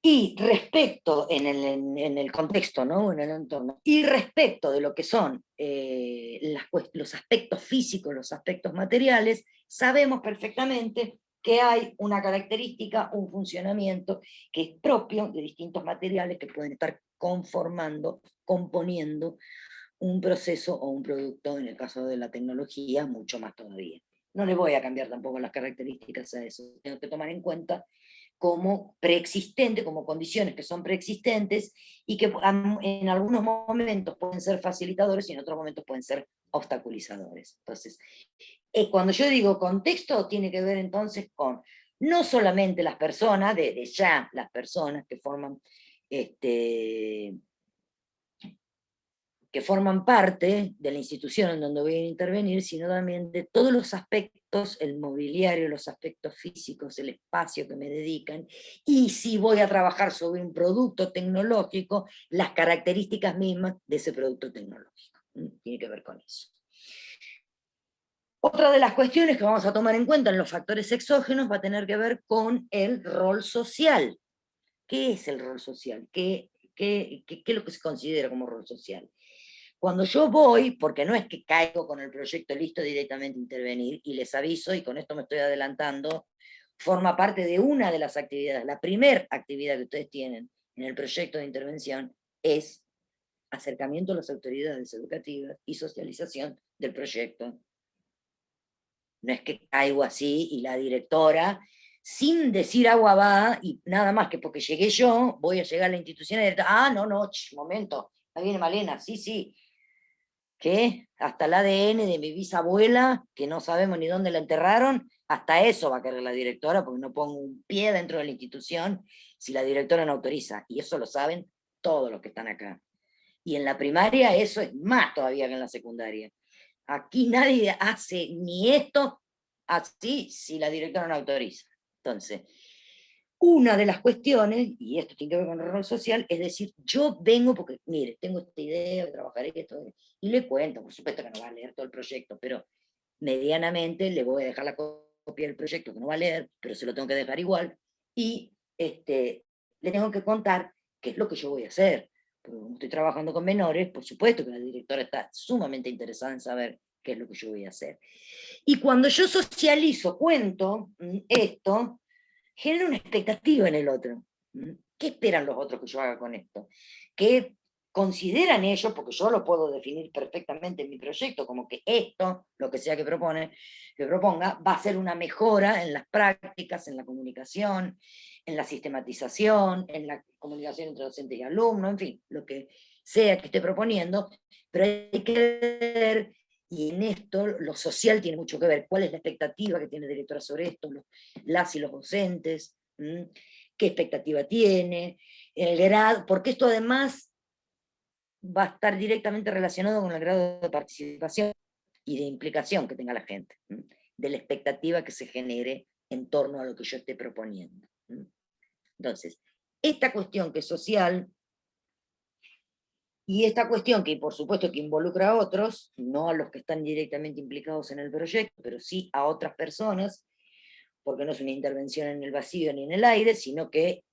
Y respecto, en el contexto, ¿no?, en el entorno, y respecto de lo que son los aspectos físicos, los aspectos materiales, sabemos perfectamente que hay una característica, un funcionamiento que es propio de distintos materiales que pueden estar conformando, componiendo un proceso o un producto, en el caso de la tecnología, mucho más todavía. no le voy a cambiar tampoco las características a eso. Tengo que tomar en cuenta como preexistente, como condiciones que son preexistentes y que en algunos momentos pueden ser facilitadores y en otros momentos pueden ser obstaculizadores. Entonces, cuando yo digo contexto, tiene que ver entonces con no solamente las personas, desde ya las personas que forman parte de la institución en donde voy a intervenir, sino también de todos los aspectos, el mobiliario, los aspectos físicos, el espacio que me dedican, y si voy a trabajar sobre un producto tecnológico, las características mismas de ese producto tecnológico. Tiene que ver con eso. Otra de las cuestiones que vamos a tomar en cuenta en los factores exógenos va a tener que ver con el rol social. ¿Qué es el rol social? ¿Qué es lo que se considera como rol social? Cuando yo voy, porque no es que caigo con el proyecto listo directamente a intervenir, y les aviso, y con esto me estoy adelantando, forma parte de una de las actividades. La primera actividad que ustedes tienen en el proyecto de intervención es acercamiento a las autoridades educativas y socialización del proyecto. No es que caigo así y la directora, sin decir agua va, y nada más que porque llegué yo, voy a llegar a la institución y no, momento, ahí viene Malena, sí, que hasta el ADN de mi bisabuela, que no sabemos ni dónde la enterraron, hasta eso va a querer la directora, porque no pongo un pie dentro de la institución si la directora no autoriza, y eso lo saben todos los que están acá. Y en la primaria eso es más todavía que en la secundaria. Aquí nadie hace ni esto así si la directora no autoriza. Entonces, una de las cuestiones, y esto tiene que ver con el rol social, es decir, yo vengo porque, mire, tengo esta idea de trabajar esto, y le cuento, por supuesto que no va a leer todo el proyecto, pero medianamente le voy a dejar la copia del proyecto que no va a leer, pero se lo tengo que dejar igual, y le tengo que contar qué es lo que yo voy a hacer. Porque como estoy trabajando con menores, por supuesto que la directora está sumamente interesada en saber qué es lo que yo voy a hacer. Y cuando yo socializo, cuento esto, genera una expectativa en el otro. ¿Qué esperan los otros que yo haga con esto? ¿Qué consideran ellos, porque yo lo puedo definir perfectamente en mi proyecto, como que esto, lo que sea que proponga, va a ser una mejora en las prácticas, en la comunicación, en la sistematización, en la comunicación entre docentes y alumnos, en fin, lo que sea que esté proponiendo, pero hay que ver, y en esto lo social tiene mucho que ver, cuál es la expectativa que tiene la directora sobre esto, las y los docentes, qué expectativa tiene, el grado, porque esto además va a estar directamente relacionado con el grado de participación y de implicación que tenga la gente, de la expectativa que se genere en torno a lo que yo esté proponiendo. Entonces, esta cuestión que es social, y esta cuestión que por supuesto que involucra a otros, no a los que están directamente implicados en el proyecto, pero sí a otras personas, porque no es una intervención en el vacío ni en el aire, sino que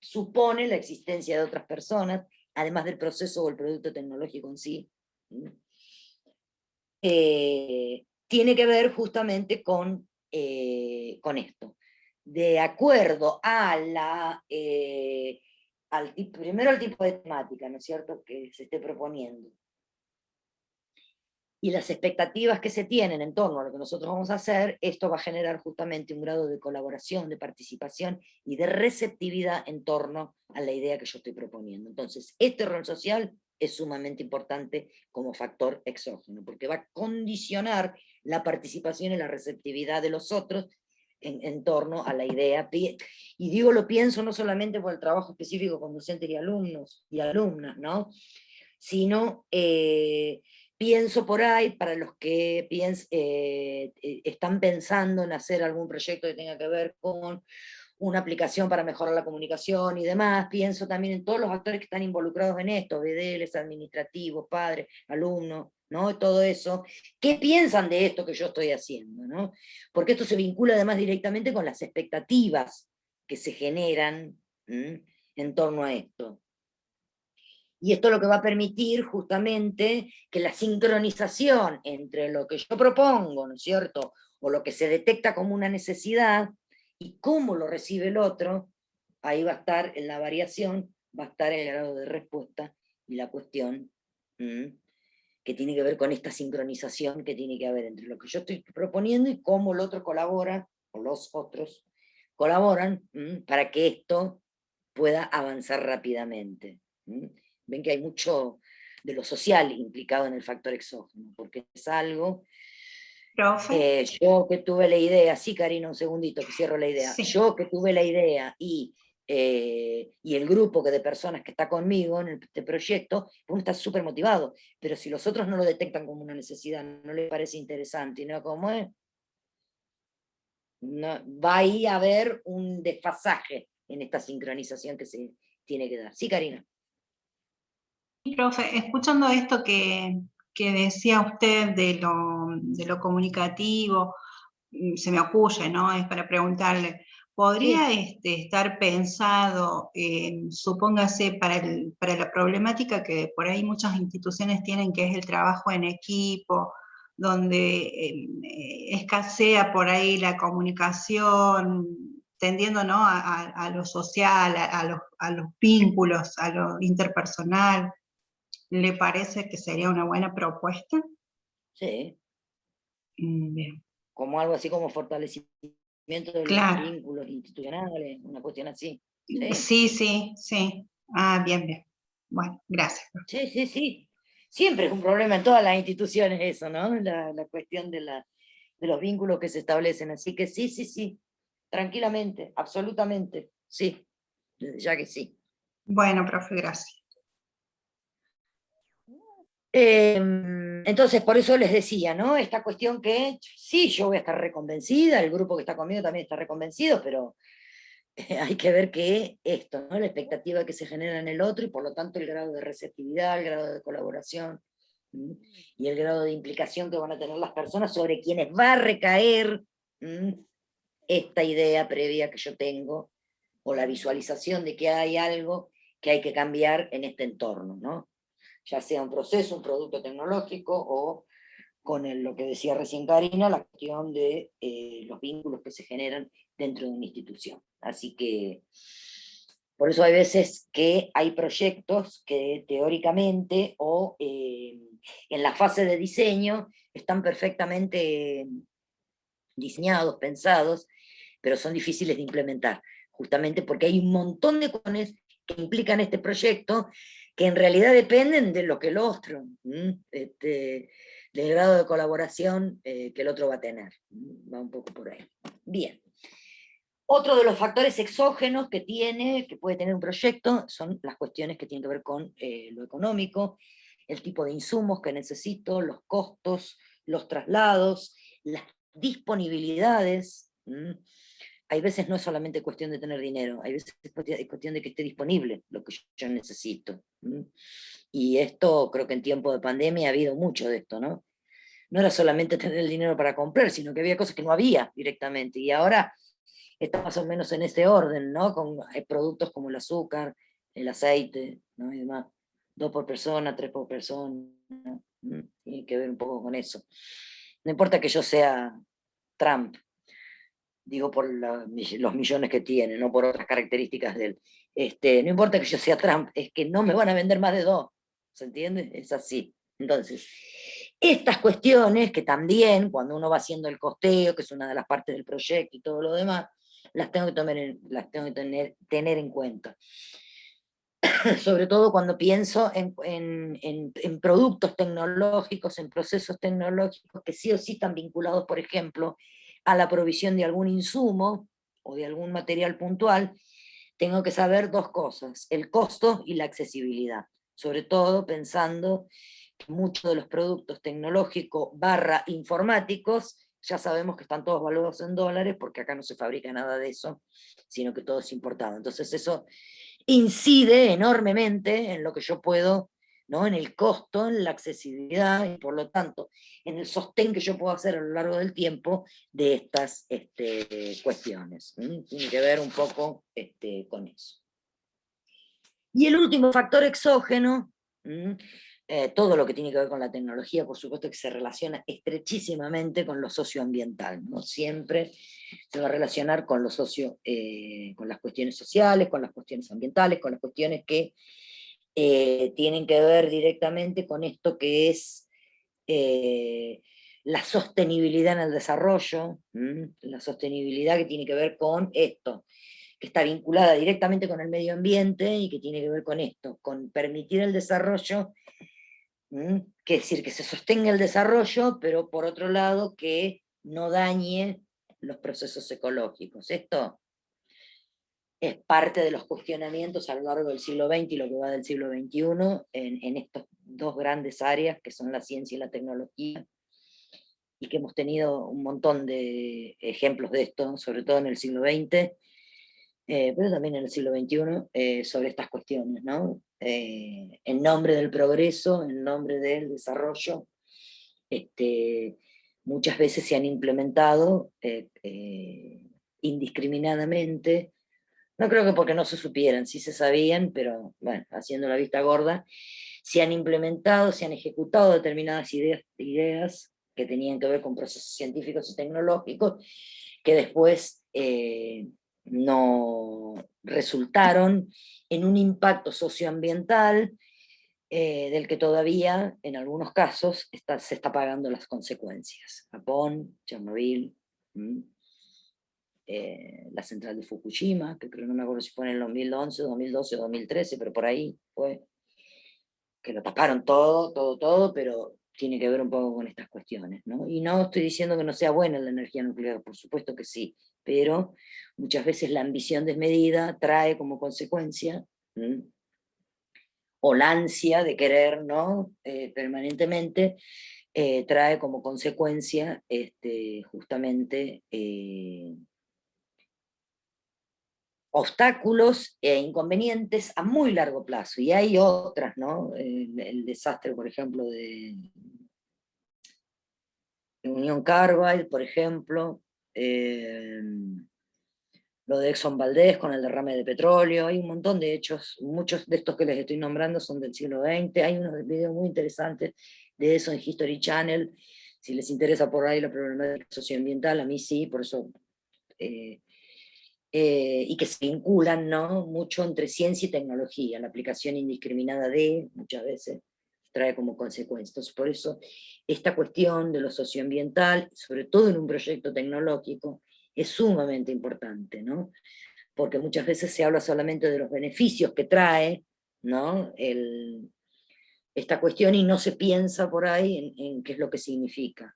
supone la existencia de otras personas, además del proceso o el producto tecnológico en sí, tiene que ver justamente con esto. De acuerdo a primero al tipo de temática, ¿no es cierto?, que se esté proponiendo, y las expectativas que se tienen en torno a lo que nosotros vamos a hacer, esto va a generar justamente un grado de colaboración, de participación y de receptividad en torno a la idea que yo estoy proponiendo. Entonces, este rol social es sumamente importante como factor exógeno, porque va a condicionar la participación y la receptividad de los otros en torno a la idea. Y digo, lo pienso no solamente por el trabajo específico con docentes y alumnos y alumnas, ¿no?, sino pienso por ahí, para los que están pensando en hacer algún proyecto que tenga que ver con una aplicación para mejorar la comunicación y demás, pienso también en todos los actores que están involucrados en esto, BDLs, administrativos, padres, alumnos, ¿no?, todo eso. ¿Qué piensan de esto que yo estoy haciendo, ¿no? Porque esto se vincula además directamente con las expectativas que se generan en torno a esto. Y esto lo que va a permitir justamente que la sincronización entre lo que yo propongo, ¿no es cierto?, o lo que se detecta como una necesidad, y cómo lo recibe el otro, ahí va a estar en la variación, va a estar el grado de respuesta y la cuestión que tiene que ver con esta sincronización que tiene que haber entre lo que yo estoy proponiendo y cómo el otro colabora, o los otros colaboran, para que esto pueda avanzar rápidamente. Ven que hay mucho de lo social implicado en el factor exógeno, porque es algo... yo que tuve la idea, sí, Karina, un segundito, que cierro la idea. Sí. Yo que tuve la idea y el grupo de personas que está conmigo en este proyecto, uno está súper motivado, pero si los otros no lo detectan como una necesidad, no les parece interesante, y no como es, no, va ahí a haber un desfasaje en esta sincronización que se tiene que dar. Sí, Karina. Sí, profe, escuchando esto que decía usted de lo comunicativo, se me ocurre, ¿no? Es para preguntarle, ¿podría estar pensado, supóngase, para la problemática que por ahí muchas instituciones tienen, que es el trabajo en equipo, donde escasea por ahí la comunicación, tendiendo, ¿no?, a lo social, a los vínculos, a lo interpersonal? ¿Le parece que sería una buena propuesta? Sí. Bien. Como algo así como fortalecimiento de los vínculos institucionales, una cuestión así. Sí. Ah, bien. Bueno, gracias. Sí. Siempre es un problema en todas las instituciones eso, ¿no? La cuestión de los vínculos que se establecen. Así que sí. Tranquilamente, absolutamente, sí. Ya que sí. Bueno, profe, gracias. Entonces, por eso les decía, ¿no? Esta cuestión que, sí, yo voy a estar reconvencida, el grupo que está conmigo también está reconvencido, pero hay que ver que esto, ¿no? La expectativa que se genera en el otro y por lo tanto el grado de receptividad, el grado de colaboración y el grado de implicación que van a tener las personas sobre quienes va a recaer esta idea previa que yo tengo o la visualización de que hay algo que hay que cambiar en este entorno, ¿no? Ya sea un proceso, un producto tecnológico, o con lo que decía recién Karina, la cuestión de los vínculos que se generan dentro de una institución. Así que, por eso hay veces que hay proyectos que teóricamente o en la fase de diseño están perfectamente diseñados, pensados, pero son difíciles de implementar, justamente porque hay un montón de cuestiones que implican este proyecto que en realidad dependen de lo que el otro, del grado de colaboración que el otro va a tener. Va un poco por ahí. Bien. Otro de los factores exógenos que puede tener un proyecto son las cuestiones que tienen que ver con lo económico, el tipo de insumos que necesito, los costos, los traslados, las disponibilidades. Hay veces no es solamente cuestión de tener dinero, hay veces es cuestión de que esté disponible lo que yo necesito. Y esto creo que en tiempo de pandemia ha habido mucho de esto, ¿no? No era solamente tener el dinero para comprar, sino que había cosas que no había directamente, y ahora está más o menos en ese orden, ¿no? Con productos como el azúcar, el aceite, ¿no? Y demás. 2 por persona, 3 por persona, tiene que ver un poco con eso. No importa que yo sea Trump, digo por los millones que tiene, no por otras características de él. No importa que yo sea Trump, es que no me van a vender más de 2, ¿se entiende? Es así. Entonces, estas cuestiones que también, cuando uno va haciendo el costeo, que es una de las partes del proyecto y todo lo demás, las tengo que tener en cuenta. Sobre todo cuando pienso en productos tecnológicos, en procesos tecnológicos que sí o sí están vinculados, por ejemplo, a la provisión de algún insumo o de algún material puntual, tengo que saber 2 cosas, el costo y la accesibilidad, sobre todo pensando que muchos de los productos tecnológicos / informáticos, ya sabemos que están todos valuados en dólares, porque acá no se fabrica nada de eso, sino que todo es importado. Entonces eso incide enormemente en lo que yo puedo, ¿no? En el costo, en la accesibilidad, y por lo tanto, en el sostén que yo puedo hacer a lo largo del tiempo de estas cuestiones. Tiene que ver un poco con eso. Y el último factor exógeno, todo lo que tiene que ver con la tecnología, por supuesto que se relaciona estrechísimamente con lo socioambiental, ¿no? Siempre se va a relacionar con con las cuestiones sociales, con las cuestiones ambientales, con las cuestiones que tienen que ver directamente con esto que es la sostenibilidad en el desarrollo, la sostenibilidad que tiene que ver con esto, que está vinculada directamente con el medio ambiente y que tiene que ver con esto, con permitir el desarrollo, que es decir, que se sostenga el desarrollo, pero por otro lado que no dañe los procesos ecológicos. Esto es parte de los cuestionamientos a lo largo del siglo XX y lo que va del siglo XXI en estas dos grandes áreas que son la ciencia y la tecnología, y que hemos tenido un montón de ejemplos de esto, sobre todo en el siglo XX, pero también en el siglo XXI, sobre estas cuestiones, ¿no? En nombre del progreso, en nombre del desarrollo, muchas veces se han implementado indiscriminadamente. No creo que porque no se supieran, sí se sabían, pero bueno, haciendo la vista gorda, se han implementado, se han ejecutado determinadas ideas que tenían que ver con procesos científicos y tecnológicos, que después no resultaron en un impacto socioambiental del que todavía, en algunos casos, se está pagando las consecuencias. Japón, Chernobyl, la central de Fukushima, que creo, no me acuerdo si fue en el 2011, 2012 o 2013, pero por ahí fue, que lo taparon todo, pero tiene que ver un poco con estas cuestiones, ¿no? Y no estoy diciendo que no sea buena la energía nuclear, por supuesto que sí, pero muchas veces la ambición desmedida trae como consecuencia, o la ansia de querer, ¿no? Permanentemente, trae como consecuencia justamente obstáculos e inconvenientes a muy largo plazo, y hay otras, ¿no? El desastre, por ejemplo, de Union Carbide, por ejemplo, lo de Exxon Valdez con el derrame de petróleo, hay un montón de hechos, muchos de estos que les estoy nombrando son del siglo XX, hay unos videos muy interesantes de eso en History Channel, si les interesa por ahí la problemática socioambiental, a mí sí, por eso... y que se vinculan, ¿no? Mucho entre ciencia y tecnología, la aplicación indiscriminada de, muchas veces, trae como consecuencia. Entonces, por eso, esta cuestión de lo socioambiental, sobre todo en un proyecto tecnológico, es sumamente importante, ¿no? Porque muchas veces se habla solamente de los beneficios que trae, ¿no? Esta cuestión, y no se piensa por ahí en qué es lo que significa.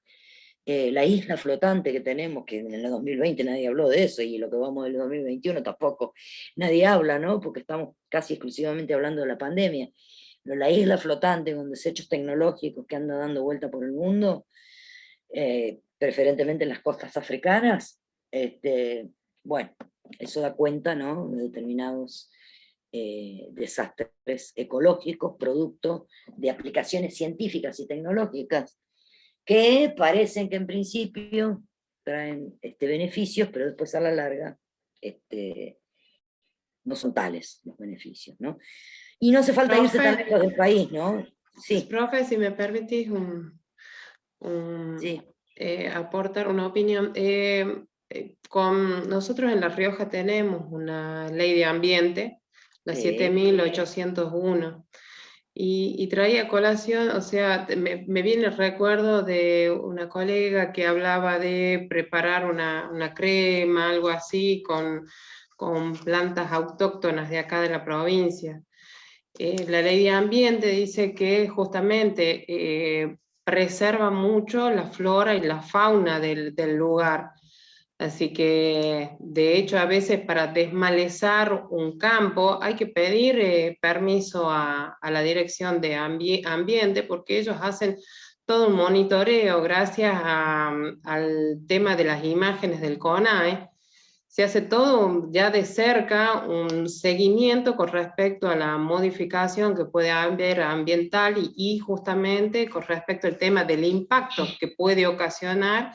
La isla flotante que tenemos, que en el 2020 nadie habló de eso, y lo que vamos del 2021 tampoco nadie habla, ¿no? Porque estamos casi exclusivamente hablando de la pandemia. Pero la isla flotante con desechos tecnológicos que andan dando vuelta por el mundo, preferentemente en las costas africanas, bueno, eso da cuenta, ¿no? De determinados desastres ecológicos, producto de aplicaciones científicas y tecnológicas, que parecen que en principio traen beneficios, pero después a la larga no son tales los beneficios, ¿no? Y no hace falta irse tan lejos del país, ¿no? Sí. Profe, si me permitís aportar una opinión. Nosotros en La Rioja tenemos una ley de ambiente, la 7801, y traía a colación, o sea, me viene el recuerdo de una colega que hablaba de preparar una crema, algo así, con plantas autóctonas de acá de la provincia. La ley de ambiente dice que justamente preserva mucho la flora y la fauna del lugar. Así que, de hecho, a veces para desmalezar un campo hay que pedir permiso a la Dirección de Ambiente, porque ellos hacen todo un monitoreo gracias al tema de las imágenes del CONAE. Se hace todo ya de cerca un seguimiento con respecto a la modificación que puede haber ambiental y justamente con respecto al tema del impacto que puede ocasionar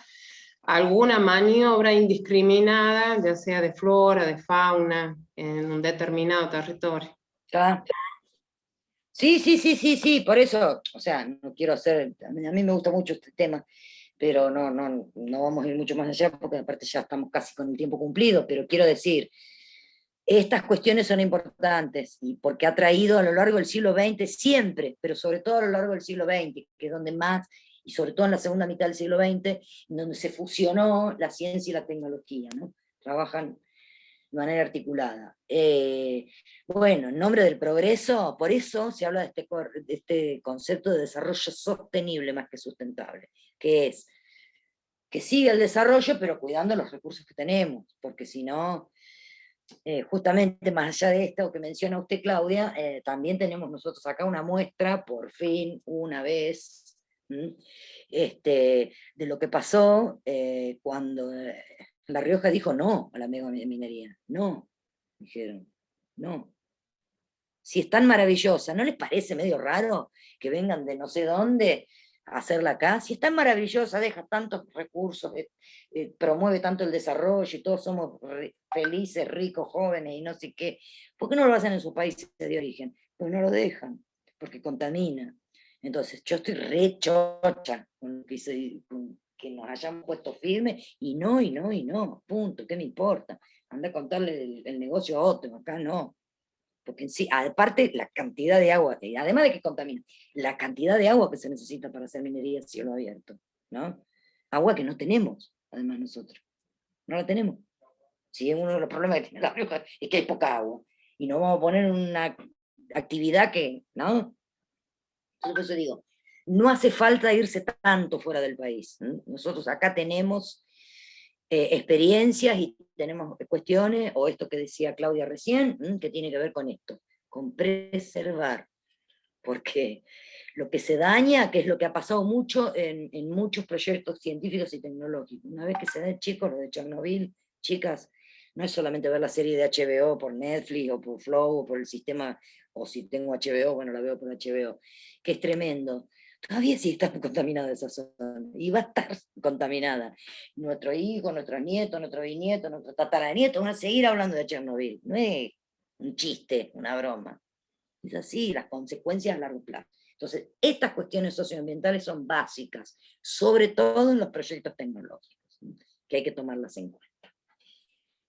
alguna maniobra indiscriminada, ya sea de flora, de fauna, en un determinado territorio. Sí, por eso, o sea, no quiero hacer, a mí me gusta mucho este tema, pero no vamos a ir mucho más allá, porque aparte ya estamos casi con el tiempo cumplido, pero quiero decir, estas cuestiones son importantes, y porque ha traído a lo largo del siglo XX siempre, pero sobre todo a lo largo del siglo XX, que es donde más y sobre todo en la segunda mitad del siglo XX, donde se fusionó la ciencia y la tecnología, ¿no? Trabajan de manera articulada. Bueno, en nombre del progreso, por eso se habla de este concepto de desarrollo sostenible más que sustentable, que es que siga el desarrollo, pero cuidando los recursos que tenemos, porque si no, justamente más allá de esto que menciona usted, Claudia, también tenemos nosotros acá una muestra, por fin, una vez, de lo que pasó cuando La Rioja dijo no a la megaminería. No, dijeron, no. Si es tan maravillosa, ¿no les parece medio raro que vengan de no sé dónde a hacerla acá? Si es tan maravillosa, deja tantos recursos, promueve tanto el desarrollo y todos somos felices, ricos, jóvenes y no sé qué, ¿por qué no lo hacen en sus países de origen? Pues no lo dejan, porque contamina. Entonces yo estoy re chocha con que nos hayamos puesto firmes, y no, punto, ¿qué me importa? Anda a contarle el negocio a otro, acá no. Porque en sí, aparte la cantidad de agua, además de que contamina, la cantidad de agua que se necesita para hacer minería a cielo abierto, ¿no? Agua que no tenemos, además nosotros, no la tenemos. Si uno de los problemas que tiene La Rioja es que hay poca agua, y no vamos a poner una actividad que, ¿no? Por eso digo, no hace falta irse tanto fuera del país. Nosotros acá tenemos experiencias y tenemos cuestiones, o esto que decía Claudia recién, que tiene que ver con esto, con preservar, porque lo que se daña, que es lo que ha pasado mucho en muchos proyectos científicos y tecnológicos, una vez que se da, chicos, lo de Chernobyl, chicas, no es solamente ver la serie de HBO por Netflix o por Flow o por el sistema, o si tengo HBO, bueno, la veo por HBO, que es tremendo. Todavía sí está contaminada esa zona, y va a estar contaminada. Nuestro hijo, nuestros nietos, nuestros bisnietos, nuestros tataranietos van a seguir hablando de Chernobyl. No es un chiste, una broma. Es así, las consecuencias a largo plazo. Entonces, estas cuestiones socioambientales son básicas, sobre todo en los proyectos tecnológicos, que hay que tomarlas en cuenta.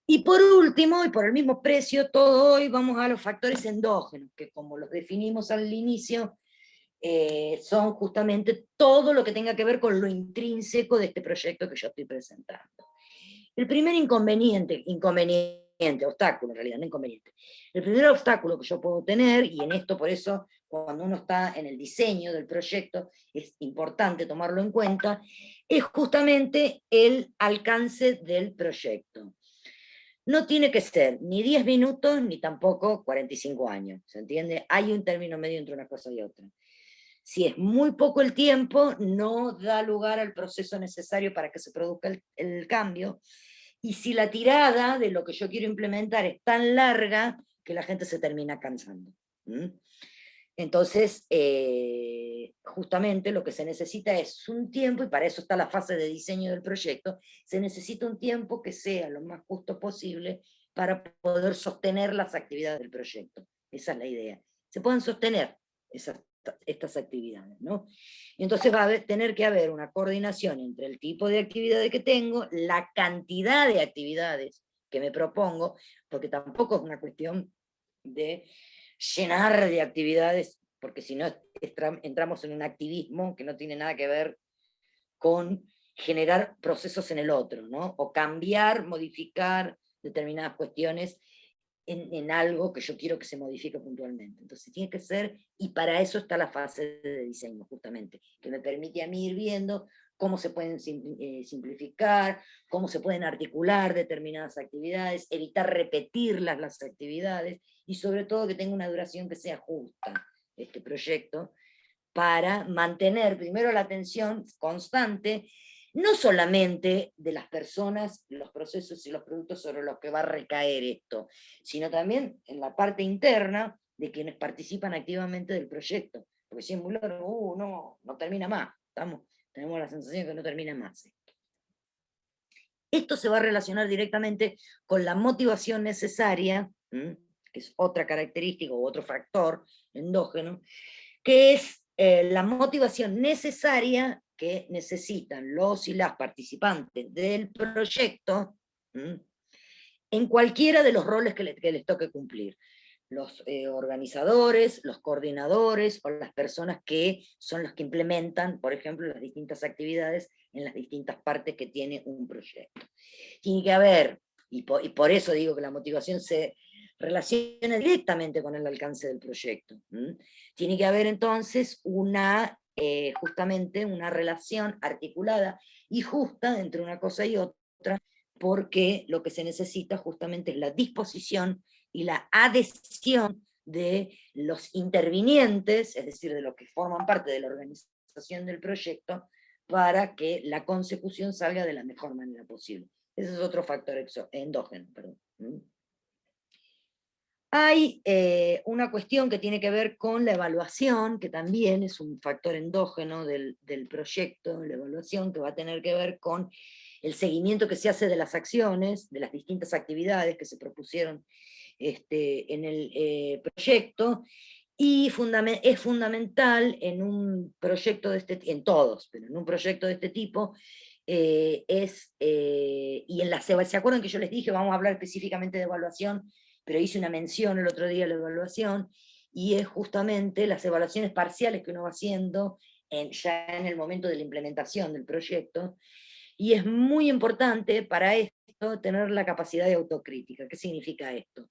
Y por último, y por el mismo precio, todo hoy vamos a los factores endógenos, que como los definimos al inicio, son justamente todo lo que tenga que ver con lo intrínseco de este proyecto que yo estoy presentando. El primer obstáculo en realidad, no inconveniente. El primer obstáculo que yo puedo tener, y en esto por eso cuando uno está en el diseño del proyecto es importante tomarlo en cuenta, es justamente el alcance del proyecto. No tiene que ser ni 10 minutos ni tampoco 45 años, ¿se entiende? Hay un término medio entre una cosa y otra. Si es muy poco el tiempo, no da lugar al proceso necesario para que se produzca el cambio. Y si la tirada de lo que yo quiero implementar es tan larga, que la gente se termina cansando. Entonces, justamente lo que se necesita es un tiempo, y para eso está la fase de diseño del proyecto, se necesita un tiempo que sea lo más justo posible para poder sostener las actividades del proyecto. Esa es la idea. Se pueden sostener estas actividades, ¿no? Y entonces va a tener que haber una coordinación entre el tipo de actividades que tengo, la cantidad de actividades que me propongo, porque tampoco es una cuestión de llenar de actividades, porque si no entramos en un activismo que no tiene nada que ver con generar procesos en el otro, ¿no? O cambiar, modificar determinadas cuestiones en algo que yo quiero que se modifique puntualmente. Entonces tiene que ser, y para eso está la fase de diseño, justamente, que me permite a mí ir viendo cómo se pueden simplificar, cómo se pueden articular determinadas actividades, evitar repetirlas las actividades, y sobre todo que tenga una duración que sea justa, este proyecto, para mantener primero la atención constante, no solamente de las personas, los procesos y los productos sobre los que va a recaer esto, sino también en la parte interna de quienes participan activamente del proyecto. Porque si es muy largo, no termina más. Tenemos la sensación de que no termina más. Esto se va a relacionar directamente con la motivación necesaria, que es otra característica o otro factor endógeno, que es la motivación necesaria que necesitan los y las participantes del proyecto en cualquiera de los roles que les toque cumplir. los organizadores, los coordinadores o las personas que son los que implementan, por ejemplo, las distintas actividades en las distintas partes que tiene un proyecto. Tiene que haber, y por eso digo que la motivación se relaciona directamente con el alcance del proyecto. Tiene que haber entonces justamente una relación articulada y justa entre una cosa y otra, porque lo que se necesita justamente es la disposición y la adhesión de los intervinientes, es decir, de los que forman parte de la organización del proyecto, para que la consecución salga de la mejor manera posible. Ese es otro factor endógeno. Perdón. Hay una cuestión que tiene que ver con la evaluación, que también es un factor endógeno del proyecto, la evaluación que va a tener que ver con el seguimiento que se hace de las acciones, de las distintas actividades que se propusieron en el proyecto, y es fundamental en un proyecto de este tipo, en todos, pero en un proyecto de este tipo, y ¿se acuerdan que yo les dije, vamos a hablar específicamente de evaluación, pero hice una mención el otro día a la evaluación, y es justamente las evaluaciones parciales que uno va haciendo ya en el momento de la implementación del proyecto, y es muy importante para esto tener la capacidad de autocrítica. ¿Qué significa esto?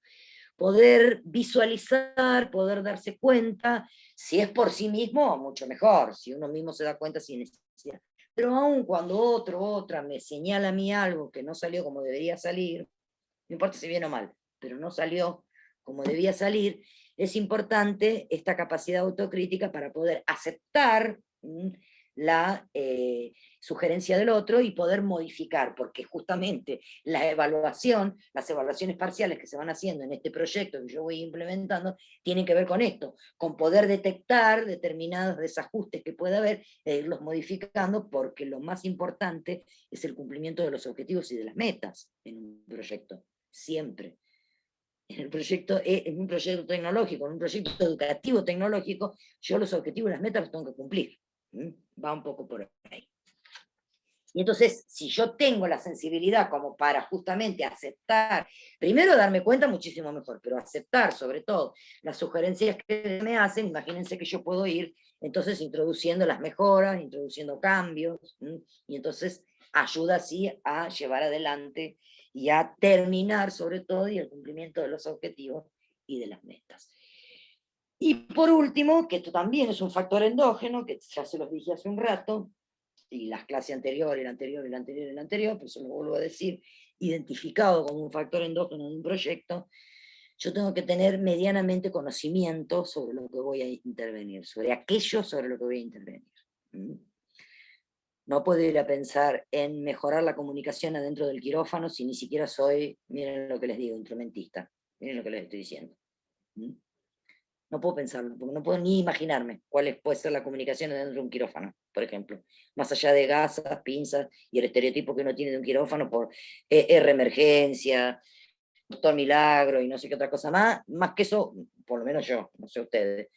Poder visualizar, poder darse cuenta, si es por sí mismo, mucho mejor, si uno mismo se da cuenta sin necesidad. Pero aún cuando otra me señala a mí algo que no salió como debería salir, no importa si bien o mal, pero no salió como debía salir, es importante esta capacidad autocrítica para poder aceptar la sugerencia del otro y poder modificar, porque justamente las evaluaciones parciales que se van haciendo en este proyecto que yo voy implementando, tienen que ver con esto, con poder detectar determinados desajustes que pueda haber e irlos modificando, porque lo más importante es el cumplimiento de los objetivos y de las metas en un proyecto, siempre. En un proyecto tecnológico, en un proyecto educativo tecnológico, yo los objetivos y las metas los tengo que cumplir. Va un poco por ahí. Y entonces, si yo tengo la sensibilidad como para justamente aceptar, primero darme cuenta muchísimo mejor, pero aceptar sobre todo las sugerencias que me hacen, imagínense que yo puedo ir entonces introduciendo las mejoras, introduciendo cambios, y entonces ayuda así a llevar adelante y a terminar sobre todo y el cumplimiento de los objetivos y de las metas. Y por último, que esto también es un factor endógeno, que ya se los dije hace un rato, y las clases anteriores, el anterior, por eso lo vuelvo a decir, identificado como un factor endógeno de un proyecto, yo tengo que tener medianamente conocimiento sobre lo que voy a intervenir, sobre aquello sobre lo que voy a intervenir. No puedo ir a pensar en mejorar la comunicación adentro del quirófano si ni siquiera soy, miren lo que les digo, instrumentista, miren lo que les estoy diciendo. No puedo pensarlo, porque no puedo ni imaginarme cuál puede ser la comunicación dentro de un quirófano, por ejemplo. Más allá de gasas, pinzas y el estereotipo que uno tiene de un quirófano por emergencia, doctor milagro y no sé qué otra cosa más que eso, por lo menos yo, no sé ustedes,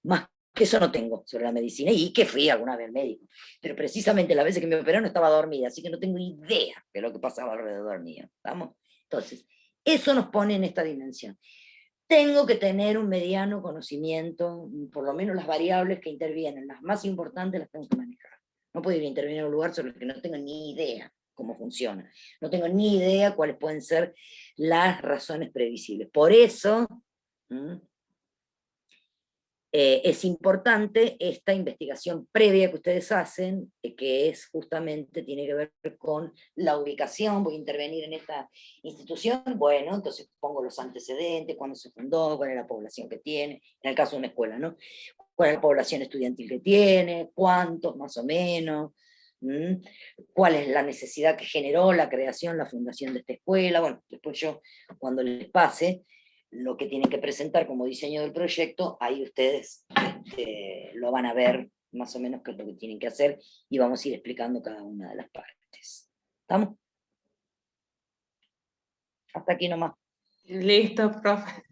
más que eso no tengo sobre la medicina, y que fui alguna vez al médico. Pero precisamente las veces que me operaron estaba dormida, así que no tengo idea de lo que pasaba alrededor mío. ¿Vamos? Entonces, eso nos pone en esta dimensión. Tengo que tener un mediano conocimiento, por lo menos las variables que intervienen, las más importantes las tengo que manejar. No puedo ir a intervenir en un lugar sobre el que no tengo ni idea cómo funciona. No tengo ni idea cuáles pueden ser las razones previsibles. Por eso es importante esta investigación previa que ustedes hacen, que es justamente, tiene que ver con la ubicación. Voy a intervenir en esta institución, bueno, entonces pongo los antecedentes, cuándo se fundó, cuál es la población que tiene, en el caso de una escuela, ¿no? Cuál es la población estudiantil que tiene, cuántos más o menos, cuál es la necesidad que generó la creación, la fundación de esta escuela. Bueno, después yo, cuando les pase lo que tienen que presentar como diseño del proyecto, ahí ustedes lo van a ver más o menos qué es lo que tienen que hacer, y vamos a ir explicando cada una de las partes. ¿Estamos? Hasta aquí nomás. Listo, profe.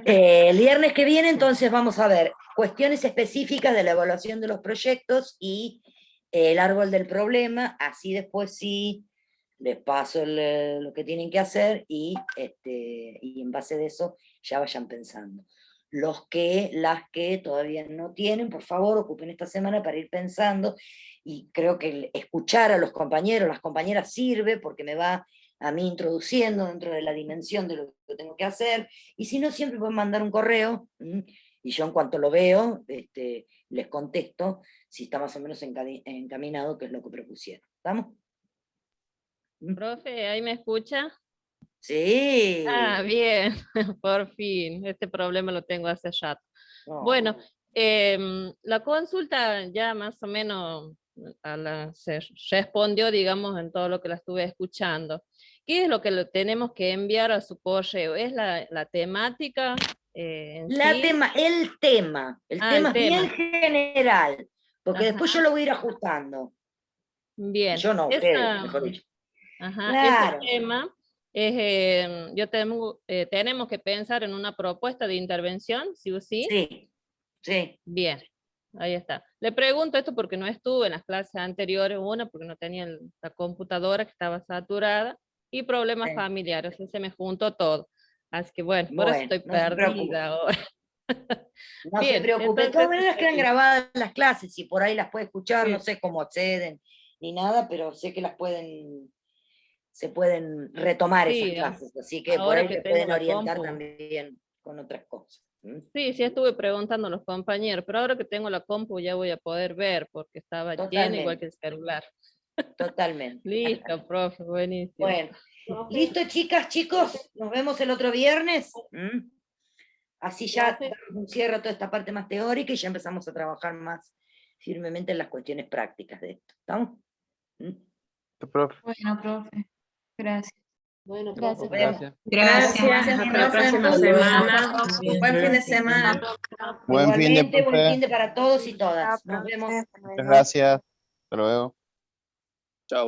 El viernes que viene entonces vamos a ver cuestiones específicas de la evaluación de los proyectos y el árbol del problema, así después sí les paso lo que tienen que hacer y en base de eso ya vayan pensando. Las que todavía no tienen, por favor, ocupen esta semana para ir pensando, y creo que escuchar a los compañeros, las compañeras sirve porque me va a mí introduciendo dentro de la dimensión de lo que tengo que hacer, y si no, siempre pueden mandar un correo, y yo en cuanto lo veo, les contesto si está más o menos encaminado, que es lo que propusieron. ¿Estamos? Profe, ¿ahí me escucha? Sí. Ah, bien, por fin. Este problema lo tengo hace rato. No. Bueno, la consulta ya más o menos se respondió, digamos, en todo lo que la estuve escuchando. ¿Qué es lo que le tenemos que enviar a su correo? ¿Es la temática? El tema bien general, porque después yo lo voy a ir ajustando. Bien. Yo no, ustedes, mejor dicho. Ajá, Claro. ese tema es, tenemos que pensar en una propuesta de intervención, ¿sí o sí? Sí, sí. Bien, ahí está. Le pregunto esto porque no estuve en las clases anteriores, una porque no tenía la computadora, que estaba saturada, y problemas familiares, así se me juntó todo. Así que bueno, por eso estoy perdida ahora. No se preocupe, de todas maneras quedan grabadas las clases, y por ahí las puede escuchar, no sé cómo acceden ni nada, pero sé que se pueden retomar esas clases, así que por ahí te pueden orientar también con otras cosas. Sí, estuve preguntando a los compañeros, pero ahora que tengo la compu ya voy a poder ver, porque estaba lleno igual que el celular. Totalmente. Listo, profe, buenísimo. Bueno, listo, chicas, chicos, nos vemos el otro viernes. Así ya cierra toda esta parte más teórica y ya empezamos a trabajar más firmemente en las cuestiones prácticas de esto. ¿Estamos? Profe. Bueno, profe. Gracias. Bueno, gracias. Gracias. Hasta la próxima semana. Buen fin de semana. Buen fin de, Igualmente, buen profe. fin de para todos y todas. Nos vemos. Muchas gracias. Hasta luego.